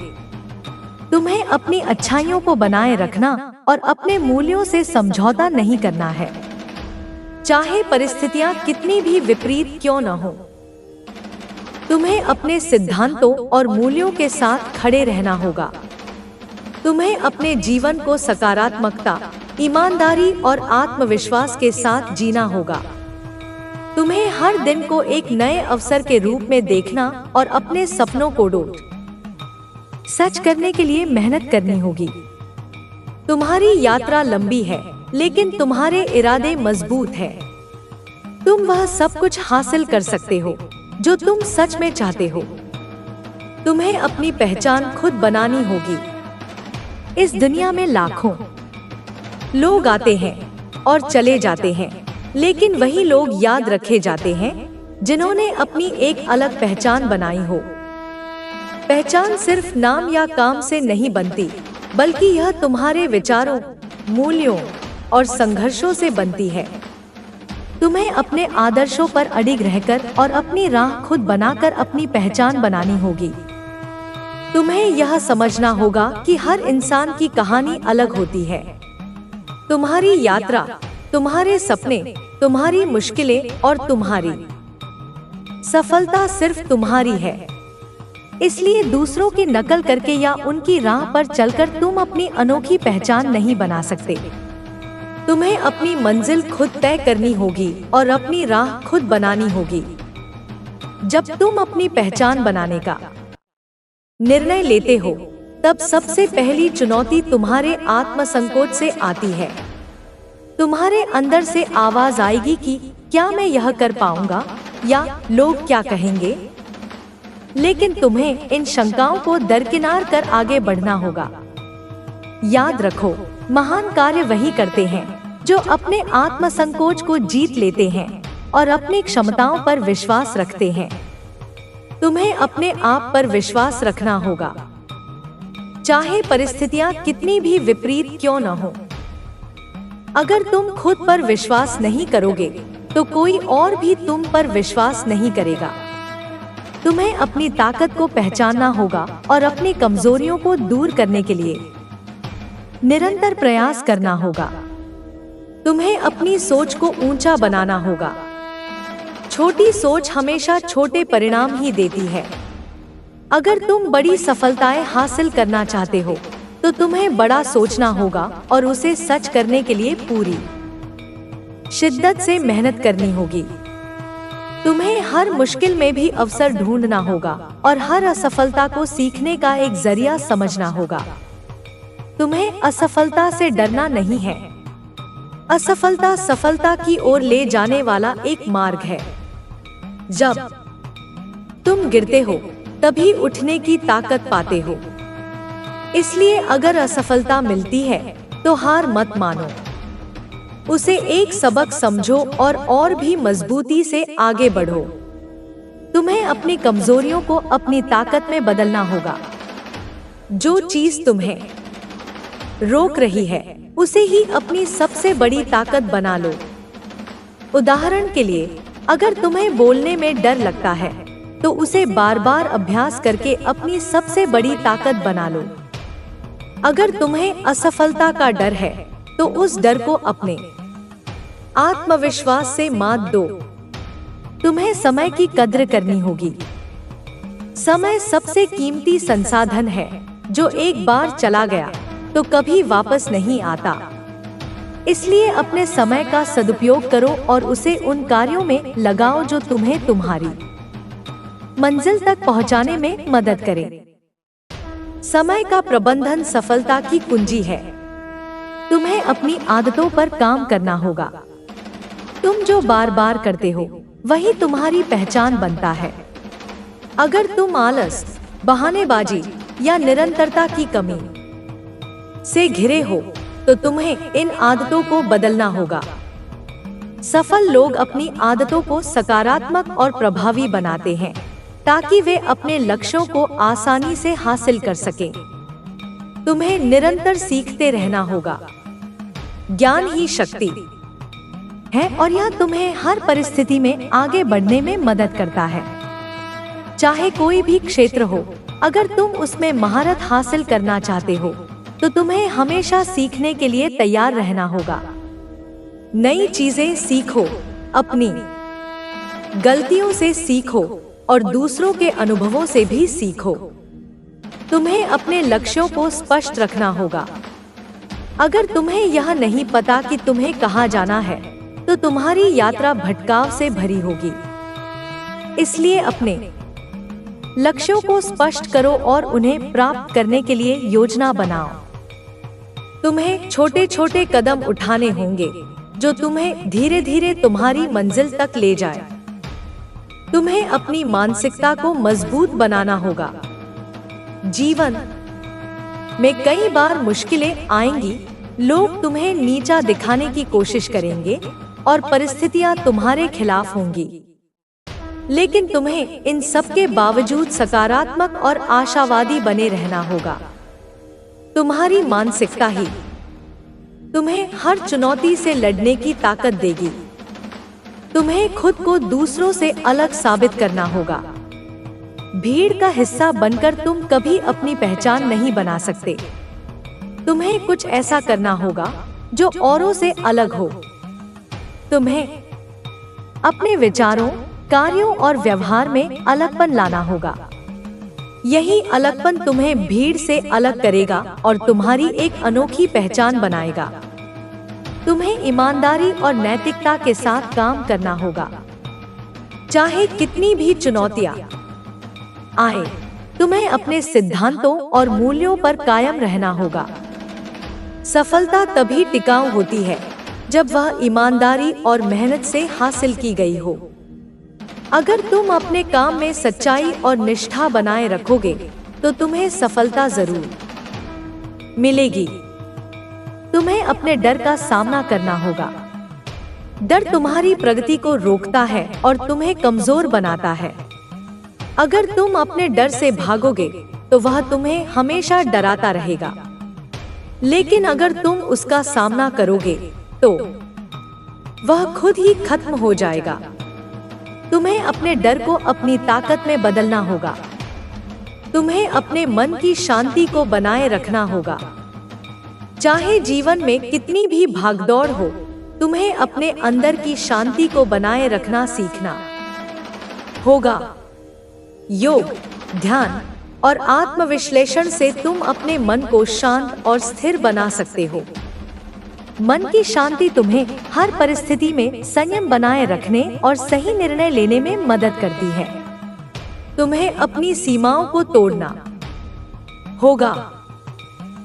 तुम्हें अपनी अच्छाइयों को बनाए रखना और अपने मूल्यों से समझौता नहीं करना है, चाहे परिस्थितियां कितनी भी विपरीत क्यों न हो। तुम्हें अपने सिद्धांतों और मूल्यों के साथ खड़े रहना होगा। तुम्हें अपने जीवन को सकारात्मकता, ईमानदारी और आत्मविश्वास के साथ जीना होगा। तुम्हें हर दिन को एक नए अवसर के रूप में देखना और अपने सपनों को सच करने के लिए मेहनत करनी होगी। तुम्हारी यात्रा लंबी है, लेकिन तुम्हारे इरादे मजबूत हैं। तुम वह सब कुछ हासिल कर सकते हो जो तुम सच में चाहते हो। तुम्हें अपनी पहचान खुद बनानी होगी। इस दुनिया में लाखों लोग आते हैं और चले जाते हैं, लेकिन वही लोग याद रखे जाते हैं जिन्होंने अपनी एक अलग पहचान बनाई हो। पहचान सिर्फ नाम या काम से नहीं बनती, बल्कि यह तुम्हारे विचारों, मूल्यों और संघर्षों से बनती है। तुम्हें अपने आदर्शों पर अडिग रहकर और अपनी राह खुद बनाकर अपनी पहचान बनानी होगी। तुम्हें यह समझना होगा कि हर इंसान की कहानी अलग होती है। तुम्हारी यात्रा, तुम्हारे सपने, तुम्हारी मुश्किलें और तुम्हारी सफलता सिर्फ तुम्हारी है। इसलिए दूसरों की नकल करके या उनकी राह पर चलकर तुम अपनी अनोखी पहचान नहीं बना सकते। तुम्हें अपनी मंजिल खुद तय करनी होगी और अपनी राह खुद बनानी होगी। जब तुम अपनी पहचान बनाने का निर्णय लेते हो, तब सबसे पहली चुनौती तुम्हारे आत्मसंकोच से आती है। तुम्हारे अंदर से आवाज आएगी कि क्या मैं यह कर पाऊंगा या लोग क्या कहेंगे। लेकिन तुम्हें इन शंकाओं को दरकिनार कर आगे बढ़ना होगा। याद रखो, महान कार्य वही करते हैं जो अपने आत्मसंकोच को जीत लेते हैं और अपनी क्षमताओं पर विश्वास रखते हैं। तुम्हें अपने आप पर विश्वास रखना होगा, चाहे परिस्थितियां कितनी भी विपरीत क्यों न हो। अगर तुम खुद पर विश्वास नहीं करोगे तो कोई और भी तुम पर विश्वास नहीं करेगा। तुम्हें अपनी ताकत को पहचानना होगा और अपनी कमजोरियों को दूर करने के लिए निरंतर प्रयास करना होगा। तुम्हें अपनी सोच को ऊंचा बनाना होगा। छोटी सोच हमेशा छोटे परिणाम ही देती है। अगर तुम बड़ी सफलताएं हासिल करना चाहते हो तो तुम्हें बड़ा सोचना होगा और उसे सच करने के लिए पूरी शिद्दत से मेहनत करनी होगी। तुम्हें हर मुश्किल में भी अवसर ढूंढना होगा और हर असफलता को सीखने का एक जरिया समझना होगा। तुम्हें असफलता से डरना नहीं है। असफलता सफलता की ओर ले जाने वाला एक मार्ग है। जब तुम गिरते हो तभी उठने की ताकत पाते हो। इसलिए अगर असफलता मिलती है तो हार मत मानो, उसे एक सबक समझो और भी मजबूती से आगे बढ़ो। तुम्हें अपनी कमजोरियों को अपनी ताकत में बदलना होगा। जो चीज तुम्हें रोक रही है उसे ही अपनी सबसे बड़ी ताकत बना लो। उदाहरण के लिए, अगर तुम्हें बोलने में डर लगता है तो उसे बार बार अभ्यास करके अपनी सबसे बड़ी ताकत बना लो। अगर तुम्हें असफलता का डर है तो उस डर को अपने आत्मविश्वास से मात दो। तुम्हें समय की कद्र करनी होगी। समय सबसे कीमती संसाधन है जो एक बार चला गया तो कभी वापस नहीं आता। इसलिए अपने समय का सदुपयोग करो और उसे उन कार्यों में लगाओ जो तुम्हें तुम्हारी मंजिल तक पहुंचाने में मदद करे। समय का प्रबंधन सफलता की कुंजी है। तुम्हें अपनी आदतों पर काम करना होगा। तुम जो बार बार करते हो वही तुम्हारी पहचान बनता है। अगर तुम आलस, बहानेबाजी या निरंतरता की कमी से घिरे हो तो तुम्हें इन आदतों को बदलना होगा। सफल लोग अपनी आदतों को सकारात्मक और प्रभावी बनाते हैं ताकि वे अपने लक्ष्यों को आसानी से हासिल कर सकें। तुम्हें निरंतर सीखते रहना होगा। ज्ञान ही शक्ति है और यह तुम्हें हर परिस्थिति में आगे बढ़ने में मदद करता है। चाहे कोई भी क्षेत्र हो, अगर तुम उसमें महारत हासिल करना चाहते हो तो तुम्हें हमेशा सीखने के लिए तैयार रहना होगा। नई चीजें सीखो, अपनी गलतियों से सीखो और दूसरों के अनुभवों से भी सीखो। तुम्हें अपने लक्ष्यों को स्पष्ट रखना होगा। अगर तुम्हें यह नहीं पता कि तुम्हें कहाँ जाना है तो तुम्हारी यात्रा भटकाव से भरी होगी। इसलिए अपने लक्ष्यों को स्पष्ट करो और उन्हें प्राप्त करने के लिए योजना बनाओ। तुम्हें छोटे छोटे कदम उठाने होंगे जो तुम्हें धीरे धीरे तुम्हारी मंजिल तक ले जाए। तुम्हें अपनी मानसिकता को मजबूत बनाना होगा। जीवन में कई बार मुश्किलें आएंगी, लोग तुम्हें नीचा दिखाने की कोशिश करेंगे और परिस्थितियां तुम्हारे खिलाफ होंगी। लेकिन तुम्हें इन सब के बावजूद सकारात्मक और आशावादी बने रहना होगा। तुम्हारी मानसिकता ही तुम्हें हर चुनौती से लड़ने की ताकत देगी। तुम्हें खुद को दूसरों से अलग साबित करना होगा। भीड़ का हिस्सा बनकर तुम कभी अपनी पहचान नहीं बना सकते। तुम्हें कुछ ऐसा करना होगा जो औरों से अलग हो। तुम्हें अपने विचारों, कार्यों और व्यवहार में अलगपन लाना होगा। यही अलगपन तुम्हें भीड़ से अलग करेगा और तुम्हारी एक अनोखी पहचान बनाएगा। तुम्हें ईमानदारी और नैतिकता के साथ काम करना होगा। चाहे कितनी भी चुनौतियां आए, तुम्हें अपने सिद्धांतों और मूल्यों पर कायम रहना होगा। सफलता तभी टिकाऊ होती है जब वह ईमानदारी और मेहनत से हासिल की गई हो। अगर तुम अपने काम में सच्चाई और निष्ठा बनाए रखोगे तो तुम्हें सफलता जरूर मिलेगी। तुम्हें अपने डर का सामना करना होगा। डर तुम्हारी प्रगति को रोकता है और तुम्हें कमजोर बनाता है। अगर तुम अपने डर से भागोगे तो वह तुम्हें हमेशा डराता रहेगा, लेकिन अगर तुम उसका सामना करोगे तो वह खुद ही खत्म हो जाएगा। तुम्हें अपने डर को अपनी ताकत में बदलना होगा। तुम्हें अपने मन की शांति को बनाए रखना होगा। चाहे जीवन में कितनी भी भागदौड़ हो, तुम्हें अपने अंदर की शांति को बनाए रखना सीखना होगा। योग, ध्यान और आत्मविश्लेषण से तुम अपने मन को शांत और स्थिर बना सकते हो। मन की शांति तुम्हें हर परिस्थिति में संयम बनाए रखने और सही निर्णय लेने में मदद करती है। तुम्हें अपनी सीमाओं को तोड़ना होगा।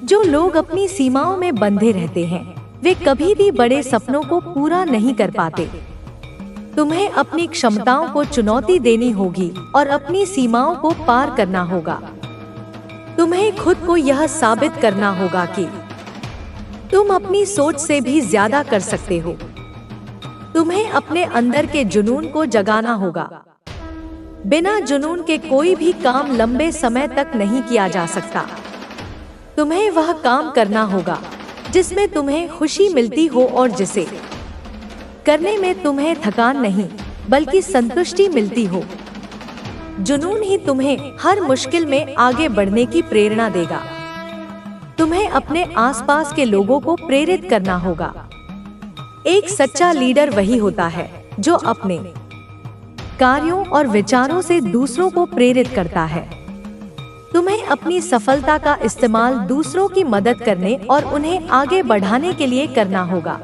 जो लोग अपनी सीमाओं में बंधे रहते हैं, वे कभी भी बड़े सपनों को पूरा नहीं कर पाते। तुम्हें अपनी क्षमताओं को चुनौती देनी होगी और अपनी सीमाओं को पार करना होगा। तुम्हें खुद को यह साबित करना होगा कि तुम अपनी सोच से भी ज्यादा कर सकते हो। तुम्हें अपने अंदर के जुनून को जगाना होगा। बिना जुनून के कोई भी काम लंबे समय तक नहीं किया जा सकता। तुम्हें वह काम करना होगा जिसमें तुम्हें खुशी मिलती हो और जिसे करने में तुम्हें थकान नहीं बल्कि संतुष्टि मिलती हो। जुनून ही तुम्हें हर मुश्किल में आगे बढ़ने की प्रेरणा देगा। तुम्हें अपने आसपास के लोगों को प्रेरित करना होगा। एक सच्चा लीडर वही होता है जो अपने कार्यों और विचारों से दूसरों को प्रेरित करता है। तुम्हें अपनी सफलता का इस्तेमाल दूसरों की मदद करने और उन्हें आगे बढ़ाने के लिए करना होगा।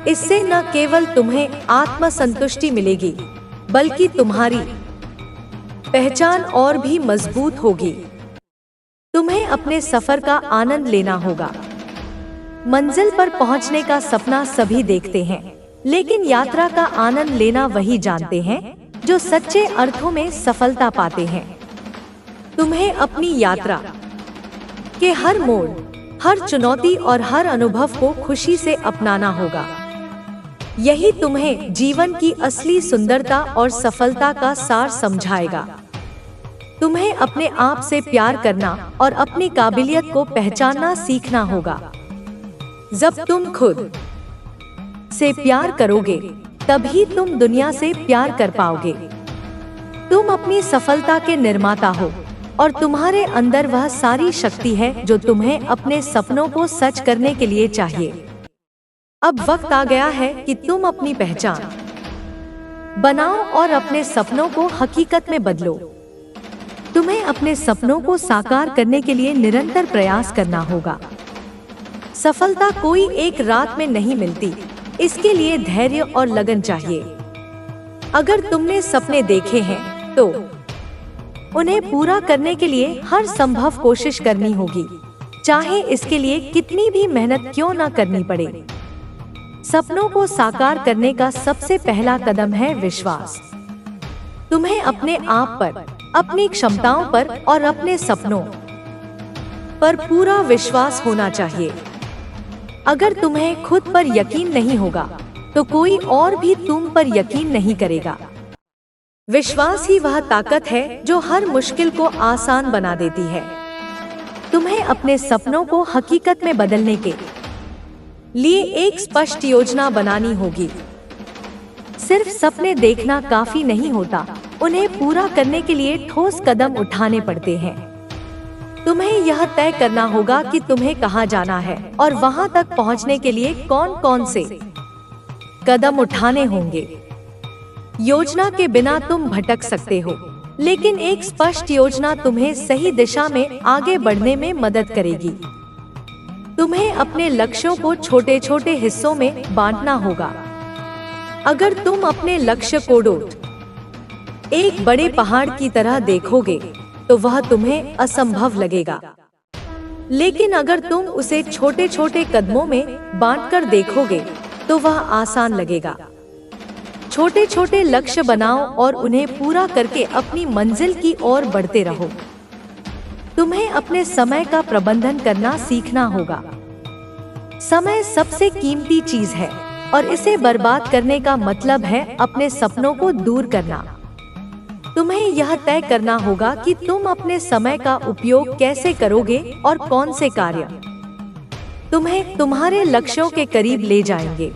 इससे न केवल तुम्हें आत्मसंतुष्टि मिलेगी, बल्कि तुम्हारी पहचान और भी मजबूत होगी। तुम्हें अपने सफर का आनंद लेना होगा। मंजिल पर पहुंचने का सपना सभी देखते हैं, लेकिन यात्रा का आनंद लेना वही जानते हैं जो सच्चे अर्थों में सफलता पाते हैं। तुम्हें अपनी यात्रा के हर मोड़, हर चुनौती और हर अनुभव को खुशी से अपनाना होगा। यही तुम्हें जीवन की असली सुंदरता और सफलता का सार समझाएगा। तुम्हें अपने आप से प्यार करना और अपनी काबिलियत को पहचानना सीखना होगा। जब तुम खुद से प्यार करोगे, तभी तुम दुनिया से प्यार कर पाओगे। तुम अपनी सफलता के निर्माता हो और तुम्हारे अंदर वह सारी शक्ति है जो तुम्हें अपने सपनों को सच करने के लिए चाहिए। अब वक्त आ गया है कि तुम अपनी पहचान बनाओ और अपने सपनों को हकीकत में बदलो। तुम्हें अपने सपनों को साकार करने के लिए निरंतर प्रयास करना होगा। सफलता कोई एक रात में नहीं मिलती, इसके लिए धैर्य और लगन चाहिए। अगर तुमने सपने देखे हैं तो उन्हें पूरा करने के लिए हर संभव कोशिश करनी होगी, चाहे इसके लिए कितनी भी मेहनत क्यों न करनी पड़े। सपनों को साकार करने का सबसे पहला कदम है विश्वास। तुम्हें अपने आप पर, अपनी क्षमताओं पर और अपने सपनों पर पूरा विश्वास होना चाहिए। अगर तुम्हें खुद पर यकीन नहीं होगा तो कोई और भी तुम पर यकीन नहीं करेगा। विश्वास ही वह ताकत है जो हर मुश्किल को आसान बना देती है। तुम्हें अपने सपनों को हकीकत में बदलने के लिए एक स्पष्ट योजना बनानी होगी। सिर्फ सपने देखना काफी नहीं होता, उन्हें पूरा करने के लिए ठोस कदम उठाने पड़ते हैं। तुम्हें यह तय करना होगा कि तुम्हें कहाँ जाना है और वहाँ तक पहुँचने के लिए कौन कौन से कदम उठाने होंगे। योजना के बिना तुम भटक सकते हो, लेकिन एक स्पष्ट योजना तुम्हें सही दिशा में आगे बढ़ने में मदद करेगी। तुम्हें अपने लक्ष्यों को छोटे छोटे हिस्सों में बांटना होगा। अगर तुम अपने लक्ष्य को एक बड़े पहाड़ की तरह देखोगे तो वह तुम्हें असंभव लगेगा, लेकिन अगर तुम उसे छोटे छोटे कदमों में बांटकर देखोगे तो वह आसान लगेगा। छोटे छोटे लक्ष्य बनाओ और उन्हें पूरा करके अपनी मंजिल की ओर बढ़ते रहो। तुम्हें अपने समय का प्रबंधन करना सीखना होगा। समय सबसे कीमती चीज है और इसे बर्बाद करने का मतलब है अपने सपनों को दूर करना। तुम्हें यह तय करना होगा कि तुम अपने समय का उपयोग कैसे करोगे और कौन से कार्य तुम्हें तुम्हारे लक्ष्यों के करीब ले जाएंगे।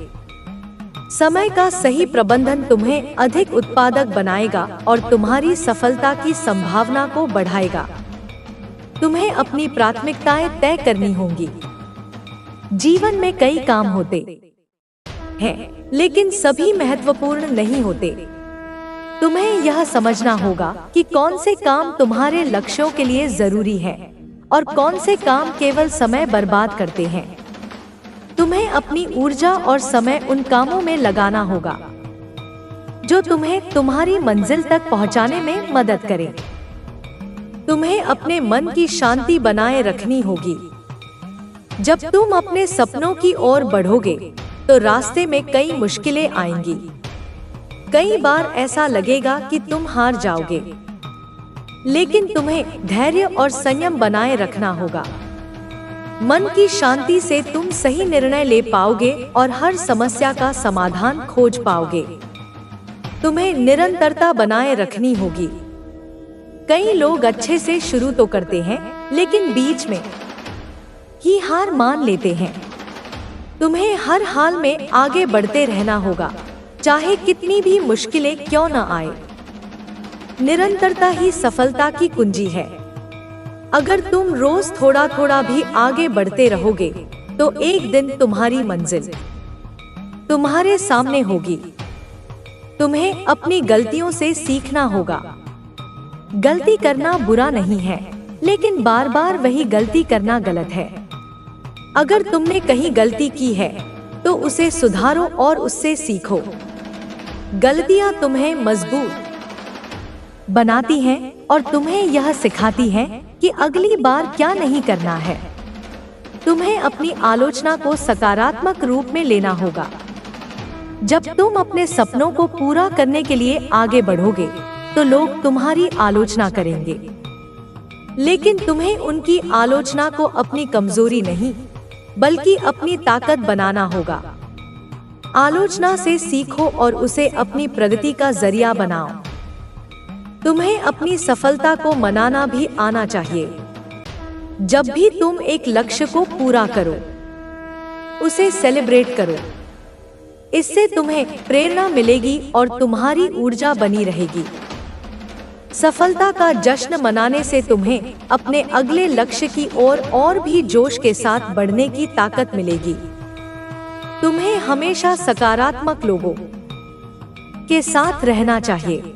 समय का सही प्रबंधन तुम्हें अधिक उत्पादक बनाएगा और तुम्हारी सफलता की संभावना को बढ़ाएगा। तुम्हें अपनी प्राथमिकताएं तय करनी होंगी। जीवन में कई काम होते हैं, लेकिन सभी महत्वपूर्ण नहीं होते। तुम्हें यह समझना होगा कि कौन से काम तुम्हारे लक्ष्यों के लिए जरूरी है और कौन से काम केवल समय बर्बाद करते हैं। तुम्हें अपनी ऊर्जा और समय उन कामों में लगाना होगा जो तुम्हें तुम्हारी मंजिल तक पहुंचाने में मदद करें। तुम्हें अपने मन की शांति बनाए रखनी होगी। जब तुम अपने सपनों की ओर बढ़ोगे तो रास्ते में कई मुश्किलें आएंगी। कई बार ऐसा लगेगा कि तुम हार जाओगे, लेकिन तुम्हें धैर्य और संयम बनाए रखना होगा। मन की शांति से तुम सही निर्णय ले पाओगे और हर समस्या का समाधान खोज पाओगे। तुम्हें निरंतरता बनाए रखनी होगी। कई लोग अच्छे से शुरू तो करते हैं, लेकिन बीच में ही हार मान लेते हैं। तुम्हें हर हाल में आगे बढ़ते रहना होगा, चाहे कितनी भी मुश्किलें क्यों न आए। निरंतरता ही सफलता की कुंजी है। अगर तुम रोज थोड़ा थोड़ा भी आगे बढ़ते रहोगे तो एक दिन तुम्हारी मंजिल तुम्हारे सामने होगी। तुम्हें अपनी गलतियों से सीखना होगा। गलती करना बुरा नहीं है, लेकिन बार बार वही गलती करना गलत है। अगर तुमने कहीं गलती की है तो उसे सुधारो और उससे सीखो। गलतियां तुम्हें मजबूत बनाती हैं और तुम्हें यह सिखाती हैं कि अगली बार क्या नहीं करना है। तुम्हें अपनी आलोचना को सकारात्मक रूप में लेना होगा। जब तुम अपने सपनों को पूरा करने के लिए आगे बढ़ोगे तो लोग तुम्हारी आलोचना करेंगे, लेकिन तुम्हें उनकी आलोचना को अपनी कमजोरी नहीं बल्कि अपनी ताकत बनाना होगा। आलोचना से सीखो और उसे अपनी प्रगति का जरिया बनाओ। तुम्हें अपनी सफलता को मनाना भी आना चाहिए। जब भी तुम एक लक्ष्य को पूरा करो, उसे सेलिब्रेट करो। इससे तुम्हें प्रेरणा मिलेगी और तुम्हारी ऊर्जा बनी रहेगी। सफलता का जश्न मनाने से तुम्हें अपने अगले लक्ष्य की ओर और भी जोश के साथ बढ़ने की ताकत मिलेगी। तुम्हें हमेशा सकारात्मक लोगों के साथ रहना चाहिए।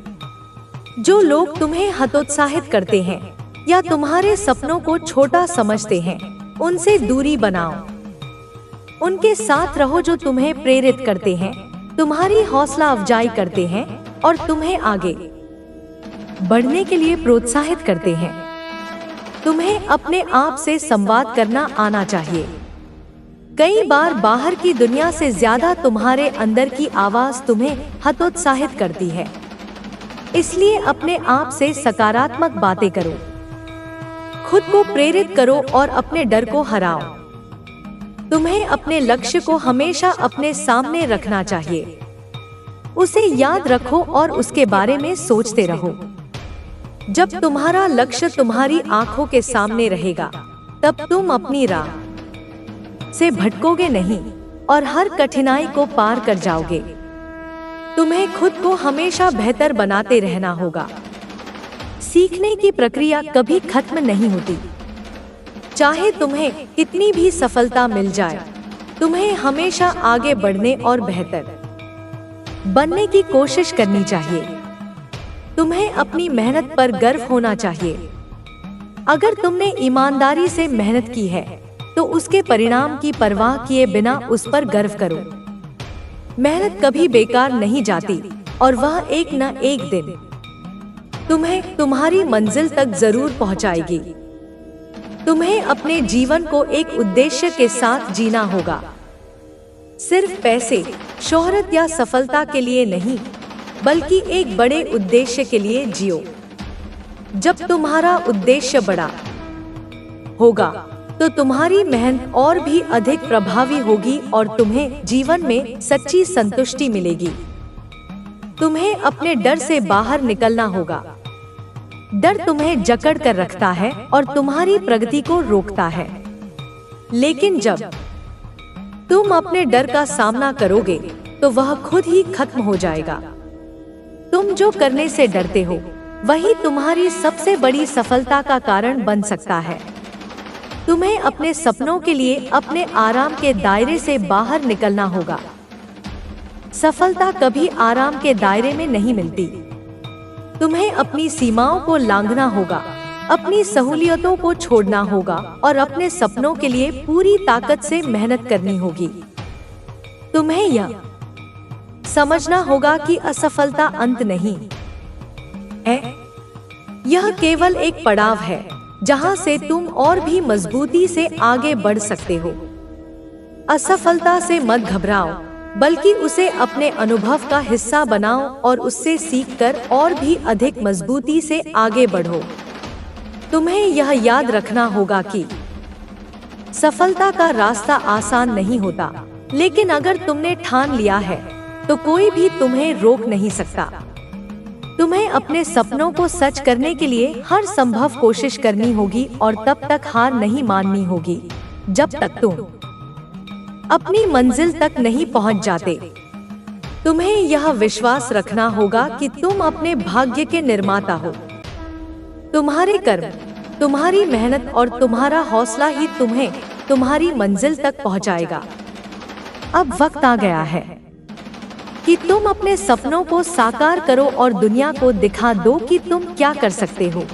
जो लोग तुम्हें हतोत्साहित करते हैं या तुम्हारे सपनों को छोटा समझते हैं, उनसे दूरी बनाओ। उनके साथ रहो जो तुम्हें प्रेरित करते हैं, तुम्हारी हौसला अफजाई करते हैं और तुम्हें आगे बढ़ने के लिए प्रोत्साहित करते हैं। तुम्हें अपने आप से संवाद करना आना चाहिए। कई बार बाहर की दुनिया से ज्यादा तुम्हारे अंदर की आवाज तुम्हें हतोत्साहित करती है। इसलिए अपने आप से सकारात्मक बातें करो, खुद को प्रेरित करो और अपने डर को हराओ। तुम्हें अपने लक्ष्य को हमेशा अपने सामने रखना चाहिए। उसे याद रखो और उसके बारे में सोचते रहो। जब तुम्हारा लक्ष्य तुम्हारी आंखों के सामने रहेगा, तब तुम अपनी राह से भटकोगे नहीं और हर कठिनाई को पार कर जाओगे। तुम्हें खुद को हमेशा बेहतर बनाते रहना होगा। सीखने की प्रक्रिया कभी खत्म नहीं होती। चाहे तुम्हें कितनी भी सफलता मिल जाए, तुम्हें हमेशा आगे बढ़ने और बेहतर बनने की कोशिश करनी चाहिए। तुम्हें अपनी मेहनत पर गर्व होना चाहिए। अगर तुमने ईमानदारी से मेहनत की है तो उसके परिणाम की परवाह किए बिना उस पर गर्व करो। मेहनत कभी बेकार नहीं जाती और वह एक न एक दिन तुम्हें तुम्हारी मंजिल तक जरूर पहुंचाएगी। तुम्हें अपने जीवन को एक उद्देश्य के साथ जीना होगा। सिर्फ पैसे, शोहरत या सफलता के लिए नहीं, बल्कि एक बड़े उद्देश्य के लिए जियो। जब तुम्हारा उद्देश्य बड़ा होगा तो तुम्हारी मेहनत और भी अधिक प्रभावी होगी और तुम्हें जीवन में सच्ची संतुष्टि मिलेगी। तुम्हें अपने डर से बाहर निकलना होगा। डर तुम्हें जकड़ कर रखता है और तुम्हारी प्रगति को रोकता है। लेकिन जब तुम अपने डर का सामना करोगे तो वह खुद ही खत्म हो जाएगा। तुम जो करने से डरते हो वही तुम्हारी सबसे बड़ी सफलता का कारण बन सकता है। तुम्हें अपने सपनों के लिए अपने आराम के दायरे से बाहर निकलना होगा। सफलता कभी आराम के दायरे में नहीं मिलती। तुम्हें अपनी सीमाओं को लांघना होगा, अपनी सहूलियतों को छोड़ना होगा और अपने सपनों के लिए पूरी ताकत से मेहनत करनी होगी। तुम्हें यह समझना होगा कि असफलता अंत नहीं है, यह केवल एक पड़ाव है जहां से तुम और भी मजबूती से आगे बढ़ सकते हो। असफलता से मत घबराओ, बल्कि उसे अपने अनुभव का हिस्सा बनाओ और उससे सीखकर और भी अधिक मजबूती से आगे बढ़ो। तुम्हें यह याद रखना होगा कि सफलता का रास्ता आसान नहीं होता, लेकिन अगर तुमने ठान लिया है तो कोई भी तुम्हें रोक नहीं सकता। तुम्हें अपने सपनों को सच करने के लिए हर संभव कोशिश करनी होगी और तब तक हार नहीं माननी होगी जब तक तुम अपनी मंजिल तक नहीं पहुंच जाते। तुम्हें यह विश्वास रखना होगा कि तुम अपने भाग्य के निर्माता हो। तुम्हारे कर्म, तुम्हारी मेहनत और तुम्हारा हौसला ही तुम्हें तुम्हारी मंजिल तक पहुंचाएगा। अब वक्त आ गया है कि तुम अपने सपनों को साकार करो और दुनिया को दिखा दो कि तुम क्या कर सकते हो।